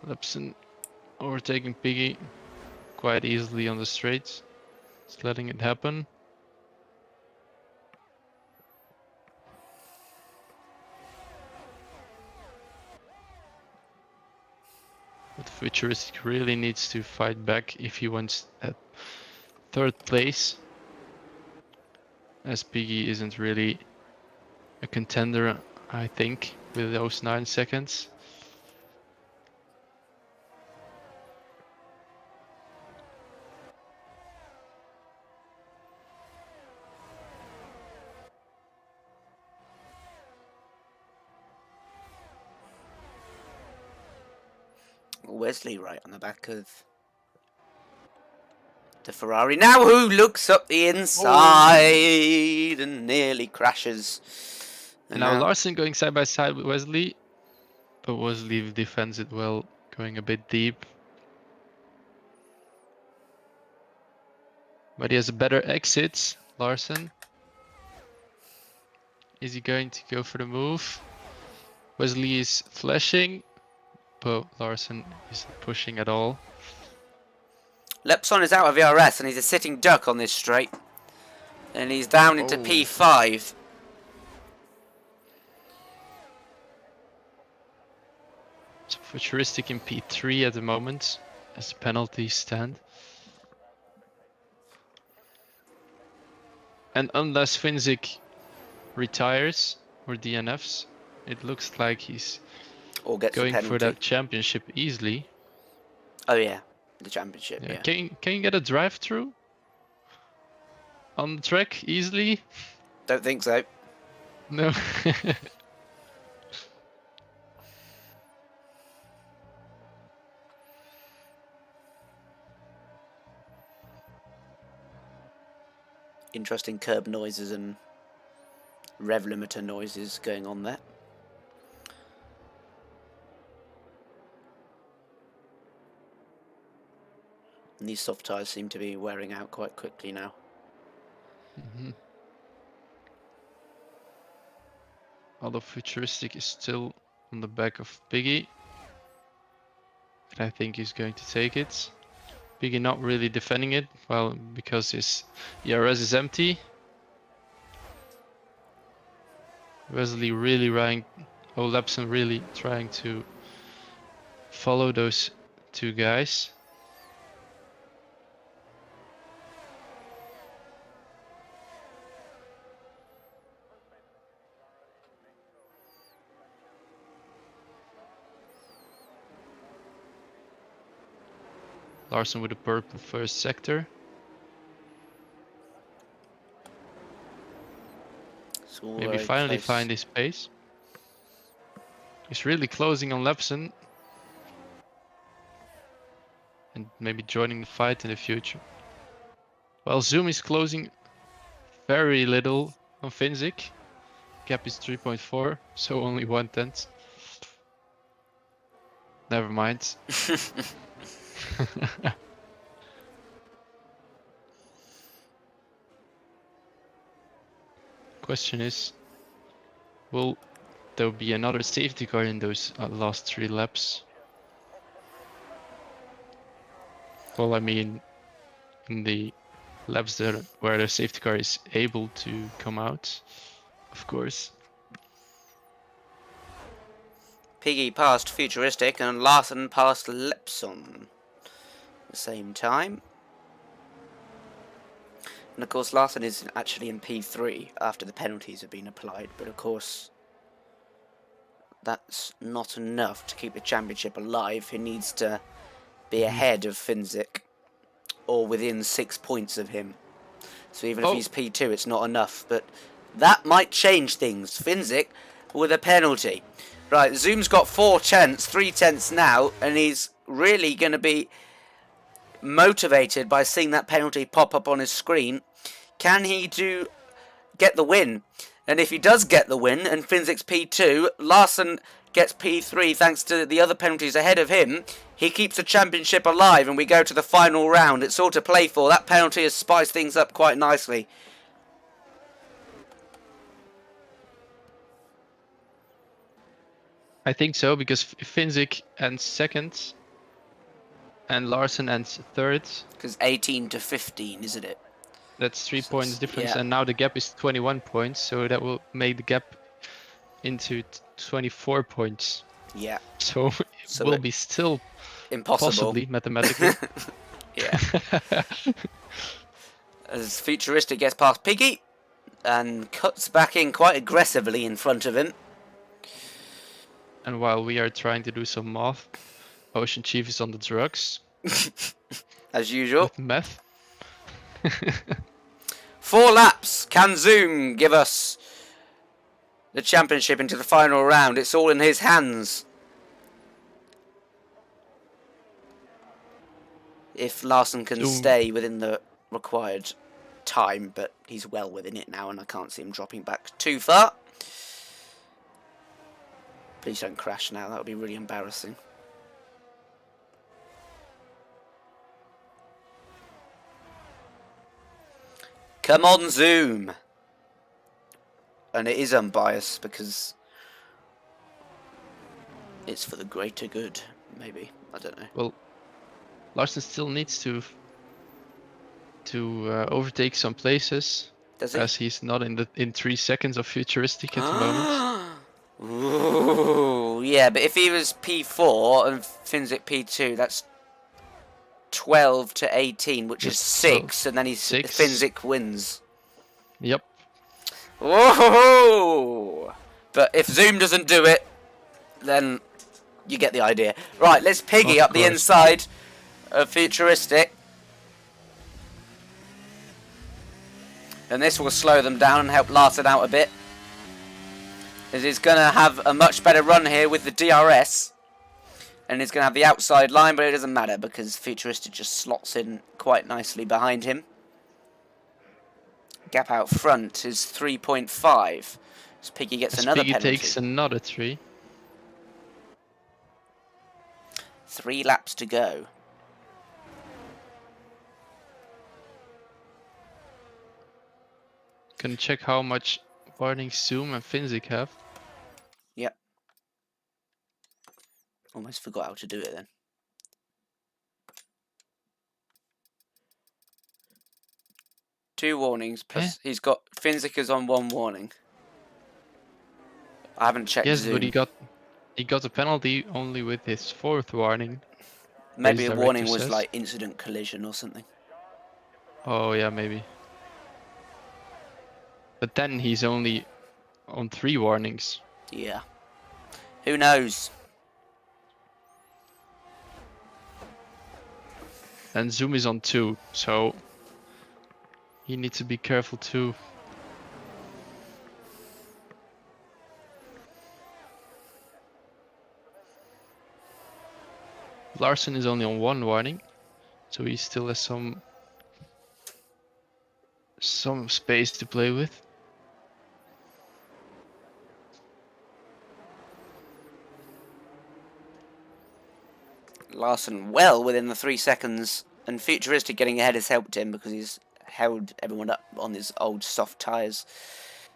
Lepson overtaking Piggy quite easily on the straights. Just letting it happen. But Futuristic really needs to fight back if he wants that 3rd place. As Piggy isn't really a contender, I think, with those 9 seconds. Wesley right on the back of the Ferrari. Now who looks up the inside and nearly crashes. And now Larson going side by side with Wesley. But Wesley defends it well, going a bit deep. But he has a better exit, Larson. Is he going to go for the move? Wesley is flashing. But Larson isn't pushing at all. Lepson is out of ERS and he's a sitting duck on this straight. And he's down into P5. So Futuristic in P3 at the moment as the penalties stand. And unless Finzik retires or DNFs, it looks like he's Or gets going a for penalty. that championship easily. Oh yeah, the championship. Yeah. Can you get a drive through on the track easily? Don't think so. No. Interesting curb noises and rev limiter noises going on there. And these soft tyres seem to be wearing out quite quickly now. Although Futuristic is still on the back of Piggy. And I think he's going to take it. Piggy not really defending it, well, because his ERS is empty. Wesley really Lepson really trying to follow those 2 guys. Larson with a purple first sector. Maybe finally find his pace. He's really closing on Lepson. And maybe joining the fight in the future. Well, Zoom is closing very little on Finzik. Gap is 3.4, so only 1/10. Never mind. Question is, will there'll be another safety car in those last 3 laps. Well, I mean, in the laps where the safety car is able to come out, of course. Piggy passed Futuristic and Larson passed Lepson at the same time. And of course Larson is actually in P3 after the penalties have been applied, but of course that's not enough to keep the championship alive. He needs to be ahead of Finzik or within 6 points of him. So even if he's P2 it's not enough, but that might change things. Finzik with a penalty. Right, Zoom's got 4 tenths, 3 tenths now, and he's really going to be motivated by seeing that penalty pop up on his screen. Can he get the win? And if he does get the win, and Finzik's P2, Larson gets P3 thanks to the other penalties ahead of him, he keeps the championship alive, and we go to the final round. It's all to play for. That penalty has spiced things up quite nicely. I think so, because Finzik ends 2nd and Larson ends 3rd. Because 18 to 15, isn't it? That's 3 points difference, yeah. and now the gap is 21 points, so that will make the gap into 24 points. Yeah. So it will be still impossible, possibly mathematically. Yeah. As Futuristic gets past Piggy and cuts back in quite aggressively in front of him. And while we are trying to do some math, Ocean Chief is on the drugs. As usual. With meth. 4 laps. Can Zoom give us the championship into the final round? It's all in his hands. If Larson can stay within the required time, but he's well within it now, and I can't see him dropping back too far. Please don't crash now, that would be really embarrassing. Come on, Zoom! And it is unbiased because it's for the greater good, maybe. I don't know. Well, Larson still needs to overtake some places. Does he? As he's not in 3 seconds of Futuristic at the moment. Ooh, yeah, but if he was P4 and Finzik P2, that's 12 to 18, which is 6, and then Finzik wins. Yep. Whoa! But if Zoom doesn't do it, then you get the idea. Right, let's Piggy up the inside of Futuristic. And this will slow them down and help Larson out a bit. As he's going to have a much better run here with the DRS. And he's going to have the outside line, but it doesn't matter because Futuristic just slots in quite nicely behind him. Gap out front is 3.5. As Piggy gets another Piggy penalty. takes another 3. 3 laps to go. Can check how much warning Zoom and Finzik have. Yep. Almost forgot how to do it then. Two warnings plus he's got Finzik is on 1 warning. I haven't checked. Yes, Zoom. but he got a penalty only with his 4th warning. Maybe a warning director was says. like incident collision or something. Oh yeah, maybe. But then he's only on 3 warnings. Yeah. Who knows? And Zoom is on 2, so you need to be careful too. Larson is only on 1 warning, so he still has some space to play with. Larson well within the 3 seconds, and Futuristic getting ahead has helped him because he's held everyone up on his old soft tyres.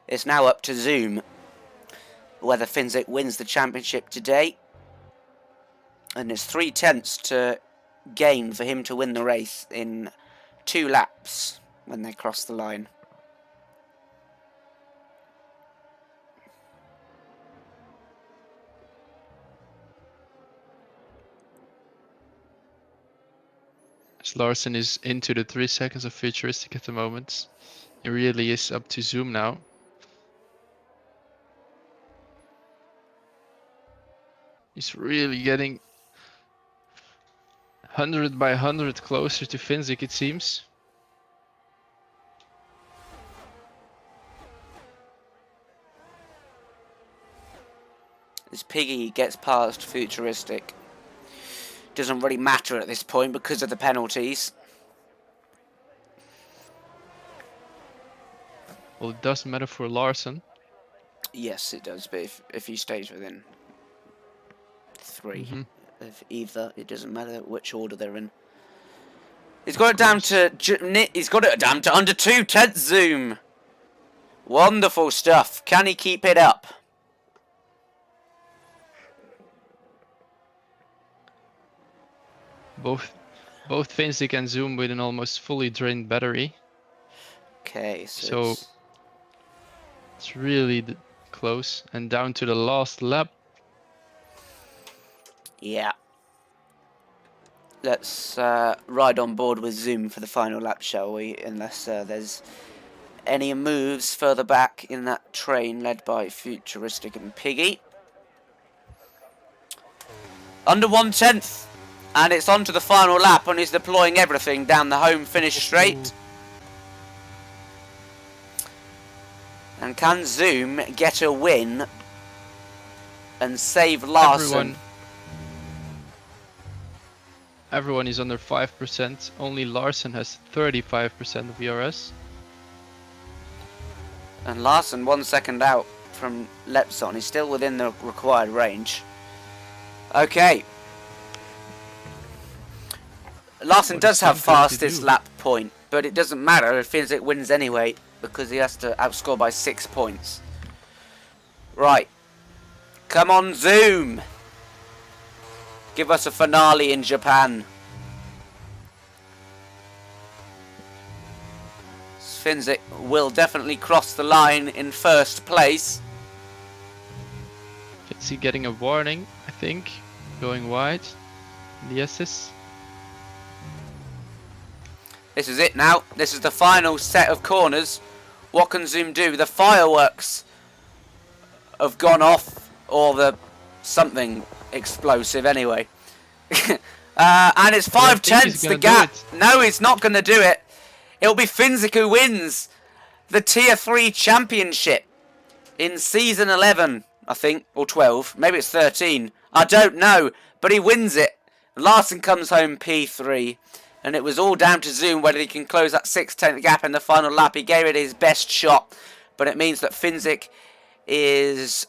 It's now up to Zoom. whether Finzik wins the championship today. And there's 3/10 to gain for him to win the race in 2 laps when they cross the line. Larson is into the 3 seconds of Futuristic at the moment. It really is up to Zoom now. He's really getting 100 by 100 closer to Finzik, it seems. As Piggy gets past Futuristic, doesn't really matter at this point because of the penalties. Well, it doesn't matter for Larson. Yes, it does, but if he stays within 3 of either, it doesn't matter which order they're in. He's got it down to under 2/10 Zoom. Wonderful stuff. Can he keep it up? Both Finzik and Zoom with an almost fully drained battery. Okay, So it's really close and down to the last lap. yeah. Let's ride on board with Zoom for the final lap, shall we? Unless there's any moves further back in that train led by Futuristic and Piggy. Under 1/10. And it's on to the final lap, and he's deploying everything down the home finish straight. And can Zoom get a win and save Larson? Everyone is under 5%. Only Larson has 35% of ERS. And Larson 1 second out from Lepson. He's still within the required range. Okay. Larson does have fastest lap point, but it doesn't matter if Finzik wins anyway, because he has to outscore by 6 points. Right. Come on, Zoom! Give us a finale in Japan. Finzik will definitely cross the line in first place. Is he getting a warning, I think? Going wide. The SS. This is it now. This is the final set of corners. What can Zoom do? The fireworks have gone off, or the something explosive anyway. And it's 5/10 the gap. No, he's not going to do it. It'll be Finzik who wins the Tier 3 championship in season 11, I think, or 12. Maybe it's 13. I don't know, but he wins it. Larson comes home P3. And it was all down to Zoom whether he can close that 6/10 gap in the final lap. He gave it his best shot. But it means that Finzik is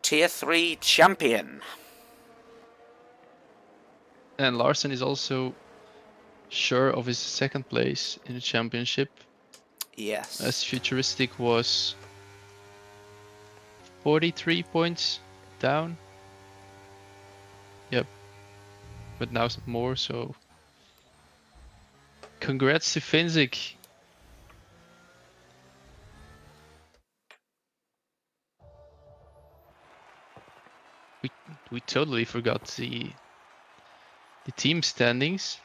Tier 3 champion. And Larson is also sure of his second place in the championship. Yes. As Futuristic was 43 points down. Yep. But now more, so... Congrats to Finzik. We totally forgot the team standings.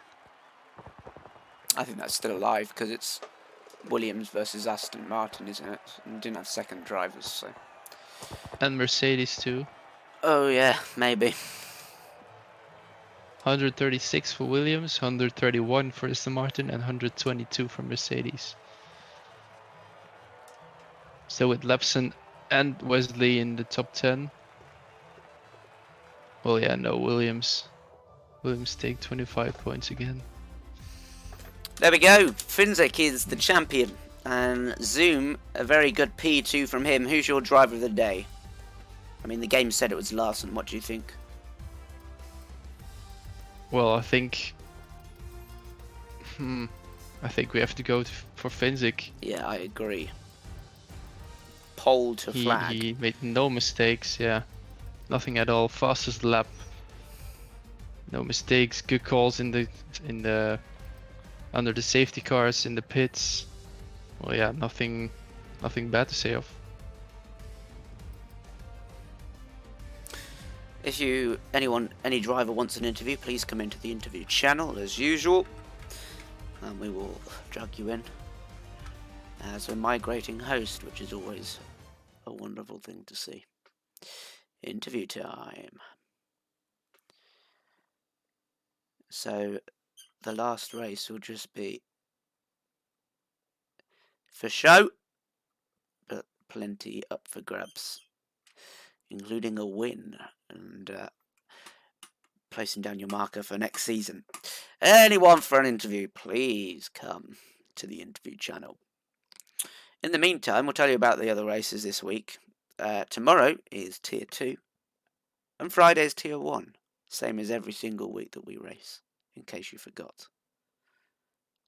I think that's still alive because it's Williams versus Aston Martin, isn't it? And didn't have second drivers, so. And Mercedes too. Oh yeah, maybe. 136 for Williams, 131 for Aston Martin, and 122 for Mercedes. So with Lepson and Wesley in the top 10. Well, yeah, no, Williams take 25 points again. There we go. Finzik is the champion. And Zoom, a very good P2 from him. Who's your driver of the day? I mean, the game said it was Larson. What do you think? Well, I think we have to go for Finzik. Yeah, I agree. pole to He flag. he made no mistakes. Yeah, nothing at all. Fastest lap. No mistakes. Good calls in the under the safety cars in the pits. Well, yeah, nothing bad to say of. If any driver wants an interview, please come into the interview channel as usual, and we will drag you in as a migrating host, which is always a wonderful thing to see. Interview time. So the last race will just be for show, but plenty up for grabs, including a win and placing down your marker for next season. Anyone for an interview, please come to the interview channel. In the meantime, we'll tell you about the other races this week. Tomorrow is Tier 2, and Friday is Tier 1, same as every single week that we race, in case you forgot.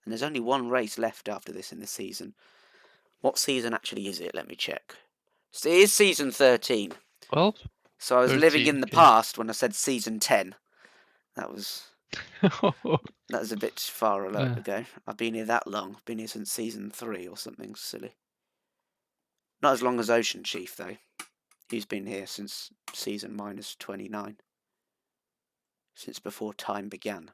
And there's only one race left after this in the season. What season actually is it? Let me check. So it is season 13. 12? So I was 13, living in the okay. past when I said season 10. That was a bit far ago. I've been here that long. I've been here since season 3 or something silly. Not as long as Ocean Chief, though. He's been here since season -29. Since before time began.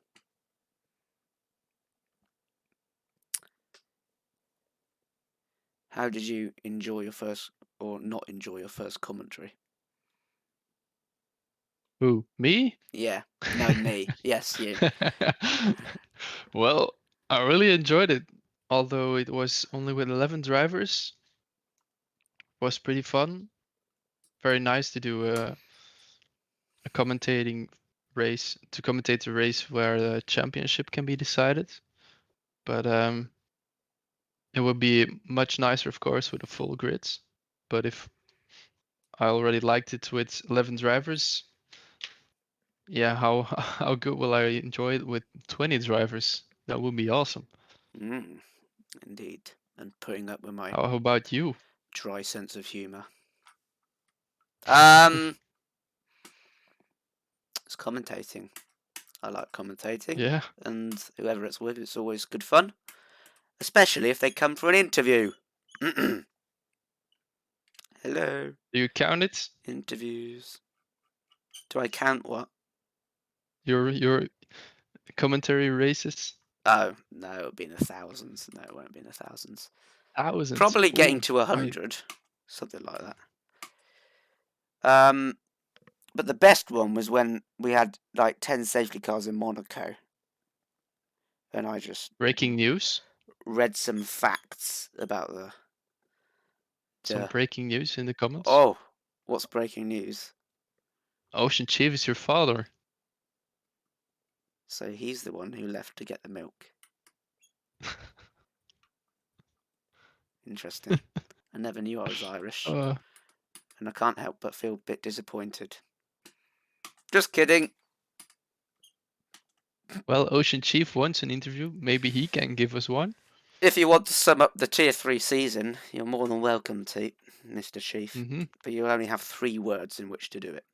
How did you enjoy your first, or not enjoy your first commentary? Who? Me? Yeah. No, me. Yes, you. Well, I really enjoyed it. Although it was only with 11 drivers. It was pretty fun. Very nice to do a commentating race, to commentate a race where the championship can be decided. But it would be much nicer, of course, with a full grids. But if I already liked it with 11 drivers, yeah, how good will I enjoy it with 20 drivers? That would be awesome. Indeed. And putting up with my How about you? dry sense of humour. It's commentating. I like commentating. Yeah. And whoever it's with, it's always good fun. Especially if they come for an interview. Hello. Do you count it? Interviews. Do I count what? Your commentary races? Oh, no, it'll be in the thousands. No, it won't be in the thousands. Thousands. Probably getting Ooh, to 100. Something like that. But the best one was when we had like 10 safety cars in Monaco. And I just breaking news. read some facts about Some breaking news in the comments. Oh, what's breaking news? Ocean Chief is your father. So he's the one who left to get the milk. Interesting. I never knew I was Irish. And I can't help but feel a bit disappointed. Just kidding. Well, Ocean Chief wants an interview. Maybe he can give us one. If you want to sum up the Tier 3 season, you're more than welcome to, Mr. Chief. But you'll only have 3 words in which to do it.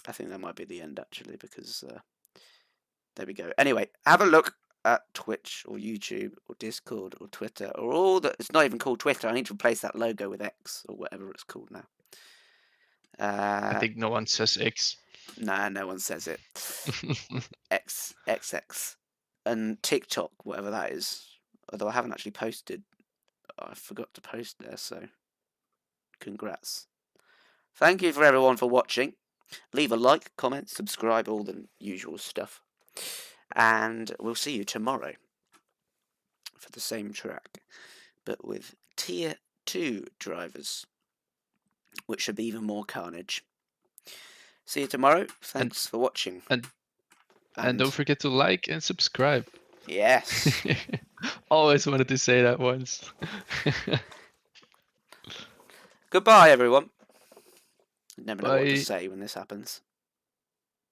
I think that might be the end, actually, because there we go. Anyway, have a look at Twitch or YouTube or Discord or Twitter or all that. It's not even called Twitter. I need to replace that logo with X or whatever it's called now. I think no one says X. Nah, no one says it. XX. And TikTok, whatever that is. Although I haven't actually posted. I forgot to post there, so congrats. Thank you for everyone for watching. Leave a like, comment, subscribe, all the usual stuff. And we'll see you tomorrow for the same track, but with Tier 2 drivers, which should be even more carnage. See you tomorrow. Thanks for watching. And don't forget to like and subscribe. Yes. Always wanted to say that once. Goodbye, everyone. Never know what to Bye. say when this happens.